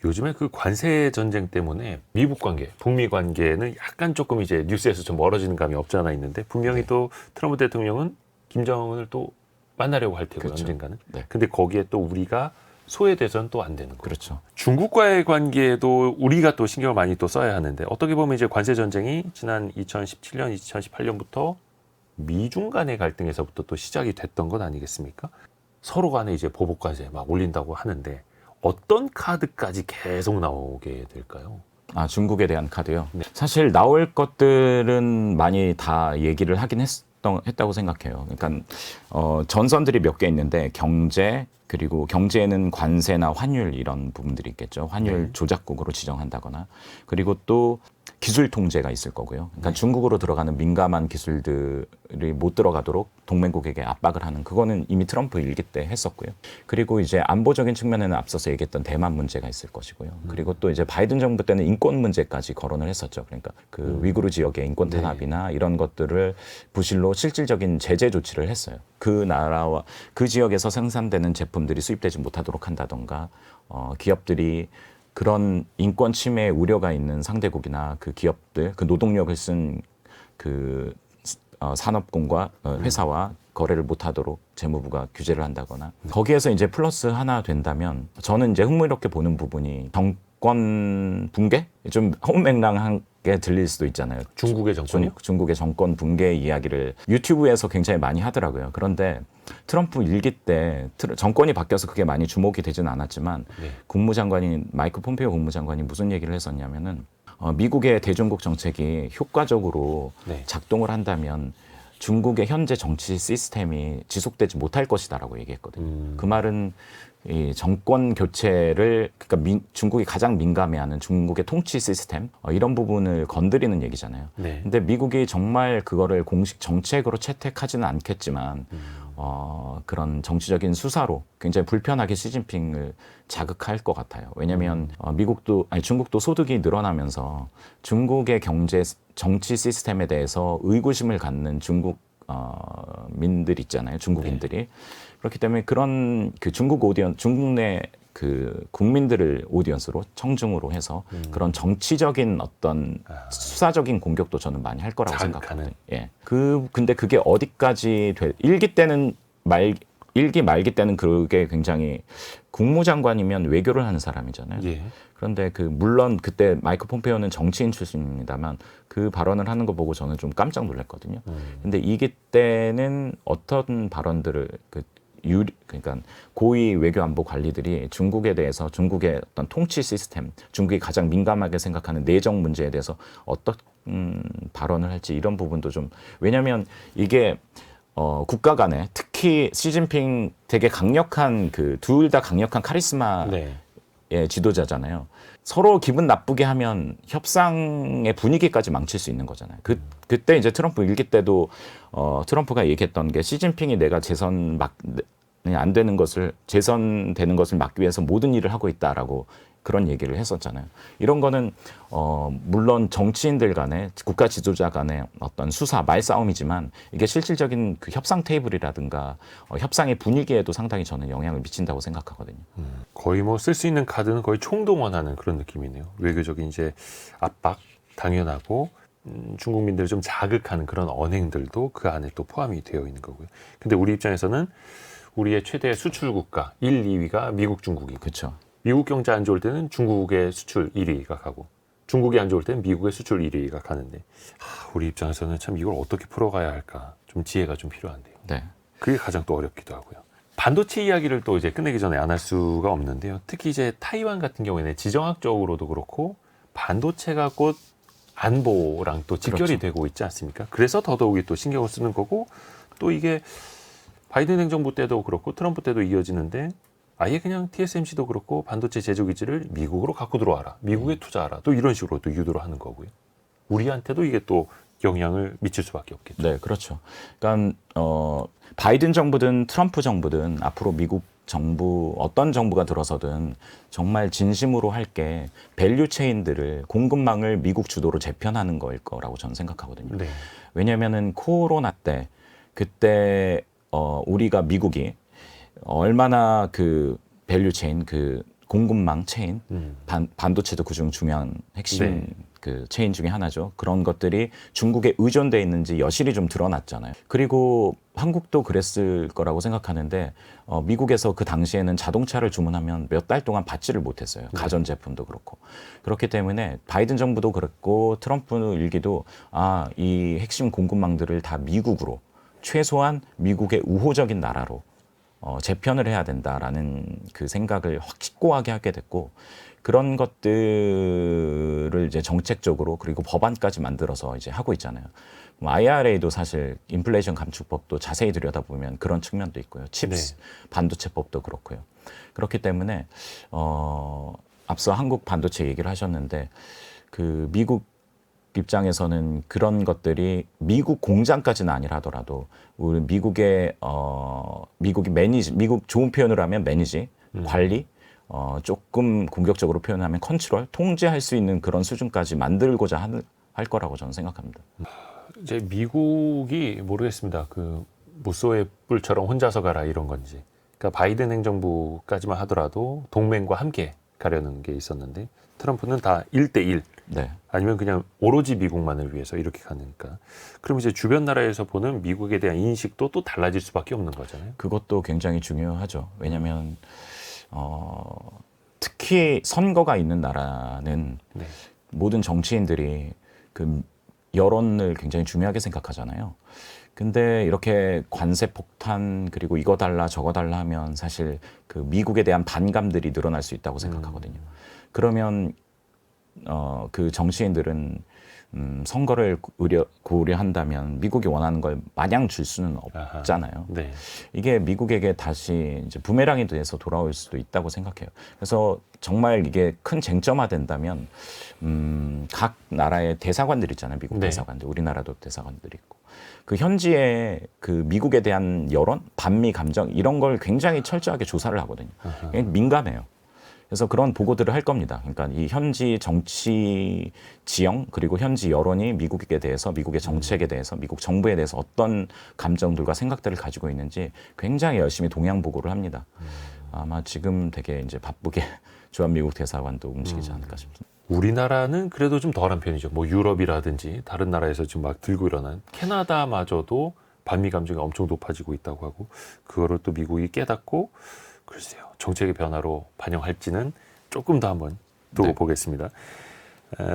요즘에 그 관세 전쟁 때문에 미북 관계, 북미 관계는 약간 조금 이제 뉴스에서 좀 멀어지는 감이 없지 않아 있는데 분명히 또 트럼프 대통령은 김정은을 또 만나려고 할 테고요, 그렇죠. 언젠가는. 네. 근데 거기에 또 우리가 소외돼서는 또 안 되는 거예요. 그렇죠. 중국과의 관계도 우리가 또 신경을 많이 또 써야 하는데 어떻게 보면 이제 관세 전쟁이 지난 2017년, 2018년부터 미중 간의 갈등에서부터 또 시작이 됐던 것 아니겠습니까? 서로 간에 이제 보복 관세 막 올린다고 하는데 어떤 카드까지 계속 나오게 될까요? 중국에 대한 카드요. 네. 사실 나올 것들은 많이 다 얘기를 하긴 했다고 생각해요. 그러니까 전선들이 몇 개 있는데 경제 그리고 경제에는 관세나 환율 이런 부분들이 있겠죠. 환율 조작국으로 지정한다거나 그리고 또 기술 통제가 있을 거고요. 그러니까 중국으로 들어가는 민감한 기술들이 못 들어가도록 동맹국에게 압박을 하는 그거는 이미 트럼프 일기 때 했었고요. 그리고 이제 안보적인 측면에는 앞서서 얘기했던 대만 문제가 있을 것이고요. 그리고 또 이제 바이든 정부 때는 인권 문제까지 거론을 했었죠. 그러니까 그 위구르 지역의 인권 탄압이나 이런 것들을 부실로 실질적인 제재 조치를 했어요. 그 나라와 그 지역에서 생산되는 제품들이 수입되지 못하도록 한다던가 기업들이 그런 인권 침해 우려가 있는 상대국이나 그 기업들, 그 노동력을 쓴 그 산업군과 회사와 거래를 못하도록 재무부가 규제를 한다거나 거기에서 이제 플러스 하나 된다면 저는 이제 흥미롭게 보는 부분이 정권 붕괴? 좀 허무맹랑하게 들릴 수도 있잖아요. 중국의 정권이요? 중국의 정권 붕괴 이야기를 유튜브에서 굉장히 많이 하더라고요. 그런데 트럼프 일기 때 정권이 바뀌어서 그게 많이 주목이 되지는 않았지만 국무장관인 마이크 폼페이오 국무장관이 무슨 얘기를 했었냐면은 미국의 대중국 정책이 효과적으로 작동을 한다면 중국의 현재 정치 시스템이 지속되지 못할 것이다라고 얘기했거든요. 그 말은 이 정권 교체를 그러니까 중국이 가장 민감해하는 중국의 통치 시스템 이런 부분을 건드리는 얘기잖아요. 네. 근데 미국이 정말 그거를 공식 정책으로 채택하지는 않겠지만 그런 정치적인 수사로 굉장히 불편하게 시진핑을 자극할 것 같아요. 왜냐하면 중국도 소득이 늘어나면서 중국의 경제 정치 시스템에 대해서 의구심을 갖는 중국 민들 있잖아요. 중국인들이. 네. 그렇기 때문에 그런 그 중국 내 그 국민들을 오디언스로 청중으로 해서 그런 정치적인 어떤 수사적인 공격도 저는 많이 할 거라고 생각합니다. 예. 근데 그게 어디까지 일기 말기 때는 그게 굉장히 국무장관이면 외교를 하는 사람이잖아요. 예. 그런데 물론 그때 마이크 폼페오는 정치인 출신입니다만 그 발언을 하는 거 보고 저는 좀 깜짝 놀랐거든요. 근데 이기 때는 어떤 발언들을 그러니까 고위 외교안보 관리들이 중국에 대해서 중국의 어떤 통치 시스템, 중국이 가장 민감하게 생각하는 내정 문제에 대해서 어떤 발언을 할지 이런 부분도 좀 왜냐하면 이게 국가 간에 특히 시진핑 되게 강력한 둘 다 강력한 카리스마의 지도자잖아요. 서로 기분 나쁘게 하면 협상의 분위기까지 망칠 수 있는 거잖아요. 그때 이제 트럼프 일기 때도 트럼프가 얘기했던 게 시진핑이 내가 안 되는 것을 재선되는 것을 막기 위해서 모든 일을 하고 있다라고 그런 얘기를 했었잖아요. 이런 거는 물론 정치인들 간에 국가 지도자 간의 어떤 수사 말싸움이지만 이게 실질적인 그 협상 테이블이라든가 협상의 분위기에도 상당히 저는 영향을 미친다고 생각하거든요. 거의 뭐 쓸 수 있는 카드는 거의 총동원하는 그런 느낌이네요. 외교적인 이제 압박 당연하고 중국민들을 좀 자극하는 그런 언행들도 그 안에 또 포함이 되어 있는 거고요. 근데 우리 입장에서는 우리의 최대 수출 국가 1, 2위가 미국, 중국이고 그렇죠. 미국 경제 안 좋을 때는 중국의 수출 1위가 가고 중국이 안 좋을 때는 미국의 수출 1위가 가는데 우리 입장에서는 참 이걸 어떻게 풀어가야 할까 좀 지혜가 좀 필요한데요. 네. 그게 가장 또 어렵기도 하고요. 반도체 이야기를 또 이제 끝내기 전에 안 할 수가 없는데요. 특히 이제 타이완 같은 경우에는 지정학적으로도 그렇고 반도체가 곧 안보랑 또 직결이 그렇죠. 되고 있지 않습니까? 그래서 더더욱이 또 신경을 쓰는 거고 또 이게 바이든 행정부 때도 그렇고 트럼프 때도 이어지는데 아예 그냥 TSMC도 그렇고 반도체 제조 기지를 미국으로 갖고 들어와라. 미국에 투자하라. 또 이런 식으로 또 유도를 하는 거고요. 우리한테도 이게 또 영향을 미칠 수밖에 없겠죠. 네, 그렇죠. 그러니까 바이든 정부든 트럼프 정부든 앞으로 미국 정부 어떤 정부가 들어서든 정말 진심으로 할 게 밸류 체인들을 공급망을 미국 주도로 재편하는 거일 거라고 저는 생각하거든요. 네. 왜냐하면은 코로나 때 그때 우리가 미국이 얼마나 그 밸류 체인 그 공급망 체인 반도체도 그중 중요한 핵심 그 체인 중에 하나죠. 그런 것들이 중국에 의존돼 있는지 여실히 좀 드러났잖아요. 그리고 한국도 그랬을 거라고 생각하는데 미국에서 그 당시에는 자동차를 주문하면 몇 달 동안 받지를 못했어요. 가전제품도 그렇고. 그렇기 때문에 바이든 정부도 그랬고 트럼프 일기도 이 핵심 공급망들을 다 미국으로 최소한 미국의 우호적인 나라로 재편을 해야 된다라는 그 생각을 확고하게 하게 됐고 그런 것들을 이제 정책적으로 그리고 법안까지 만들어서 이제 하고 있잖아요. IRA도 사실 인플레이션 감축법도 자세히 들여다보면 그런 측면도 있고요. 칩스 반도체법도 그렇고요. 그렇기 때문에 앞서 한국 반도체 얘기를 하셨는데 그 미국 입장에서는 그런 것들이 미국 공장까지는 아니라 하더라도 우리 미국의 미국 좋은 표현을 하면 매니지 관리 조금 공격적으로 표현하면 컨트롤 통제할 수 있는 그런 수준까지 만들고자 할 거라고 저는 생각합니다. 이제 미국이 모르겠습니다. 그 무소의 뿔처럼 혼자서 가라 이런 건지. 그러니까 바이든 행정부까지만 하더라도 동맹과 함께 가려는 게 있었는데 트럼프는 다 1대1 아니면 그냥 오로지 미국만을 위해서 이렇게 가니까 그럼 이제 주변 나라에서 보는 미국에 대한 인식도 또 달라질 수밖에 없는 거잖아요. 그것도 굉장히 중요하죠. 왜냐하면 특히 선거가 있는 나라는 모든 정치인들이 그 여론을 굉장히 중요하게 생각하잖아요. 근데 이렇게 관세 폭탄 그리고 이거 달라 저거 달라 하면 사실 그 미국에 대한 반감들이 늘어날 수 있다고 생각하거든요. 그러면 그 정치인들은 선거를 고려한다면 미국이 원하는 걸 마냥 줄 수는 없잖아요. 네. 이게 미국에게 다시 이제 부메랑이 돼서 돌아올 수도 있다고 생각해요. 그래서 정말 이게 큰 쟁점화된다면 각 나라의 대사관들 있잖아요. 미국 네. 대사관들, 우리나라도 대사관들이 있고 그 현지의 그 미국에 대한 여론, 반미 감정 이런 걸 굉장히 철저하게 조사를 하거든요. 민감해요. 그래서 그런 보고들을 할 겁니다. 그러니까 이 현지 정치 지형 그리고 현지 여론이 미국에 대해서 미국의 정책에 대해서 미국 정부에 대해서 어떤 감정들과 생각들을 가지고 있는지 굉장히 열심히 동향 보고를 합니다. 아마 지금 되게 이제 바쁘게 주한미국 대사관도 움직이지 않을까 싶습니다. 우리나라는 그래도 좀 덜한 편이죠. 뭐 유럽이라든지 다른 나라에서 지금 막 들고 일어난 캐나다마저도 반미 감정이 엄청 높아지고 있다고 하고 그거를 또 미국이 깨닫고 글쎄요. 정책의 변화로 반영할지는 조금 더 한번 두고 네. 보겠습니다.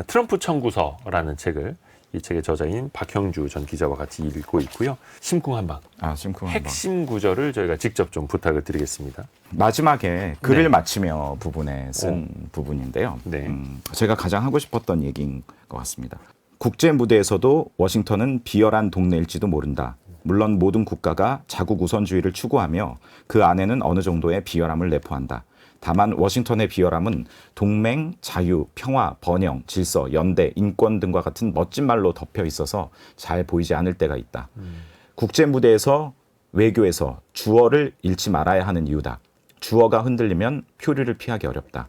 트럼프 청구서라는 책을 이 책의 저자인 박형주 전 기자와 같이 읽고 있고요. 심쿵한방 심쿵한방. 핵심 구절을 저희가 직접 좀 부탁을 드리겠습니다. 마지막에 글을 네. 마치며 부분에 쓴 부분인데요. 네. 제가 가장 하고 싶었던 얘기인 것 같습니다. 국제 무대에서도 워싱턴은 비열한 동네일지도 모른다. 물론 모든 국가가 자국 우선주의를 추구하며 그 안에는 어느 정도의 비열함을 내포한다. 다만 워싱턴의 비열함은 동맹, 자유, 평화, 번영, 질서, 연대, 인권 등과 같은 멋진 말로 덮여 있어서 잘 보이지 않을 때가 있다. 국제 무대에서 외교에서 주어를 잃지 말아야 하는 이유다. 주어가 흔들리면 표류를 피하기 어렵다.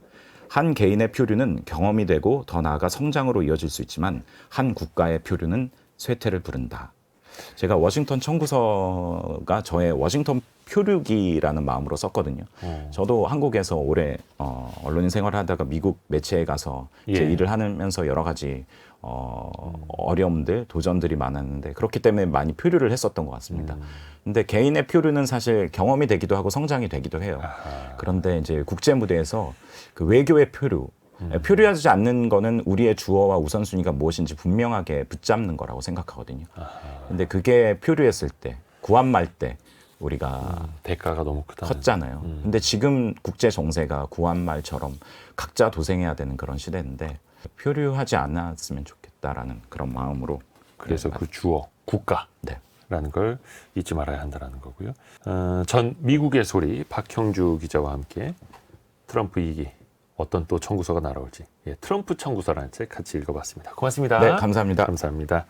한 개인의 표류는 경험이 되고 더 나아가 성장으로 이어질 수 있지만 한 국가의 표류는 쇠퇴를 부른다. 제가 워싱턴 청구서가 저의 워싱턴 표류기라는 마음으로 썼거든요. 저도 한국에서 오래 언론인 생활을 하다가 미국 매체에 가서 제 예. 일을 하면서 여러 가지 어려움들, 도전들이 많았는데 그렇기 때문에 많이 표류를 했었던 것 같습니다. 근데 개인의 표류는 사실 경험이 되기도 하고 성장이 되기도 해요. 그런데 이제 국제 무대에서 그 외교의 표류, 표류하지 않는 거는 우리의 주어와 우선순위가 무엇인지 분명하게 붙잡는 거라고 생각하거든요. 근데 그게 표류했을 때, 구한말 때 우리가 대가가 너무 크다. 컸잖아요. 근데 지금 국제 정세가 구한말처럼 각자 도생해야 되는 그런 시대인데 표류하지 않았으면 좋겠다라는 그런 마음으로 그래서 그 주어, 국가. 네. 라는 걸 잊지 말아야 한다는 거고요. 전 미국의 소리 박형주 기자와 함께 트럼프 2기 어떤 또 청구서가 날아올지 트럼프 청구서라는 책 같이 읽어봤습니다. 고맙습니다. 네, 감사합니다. 감사합니다.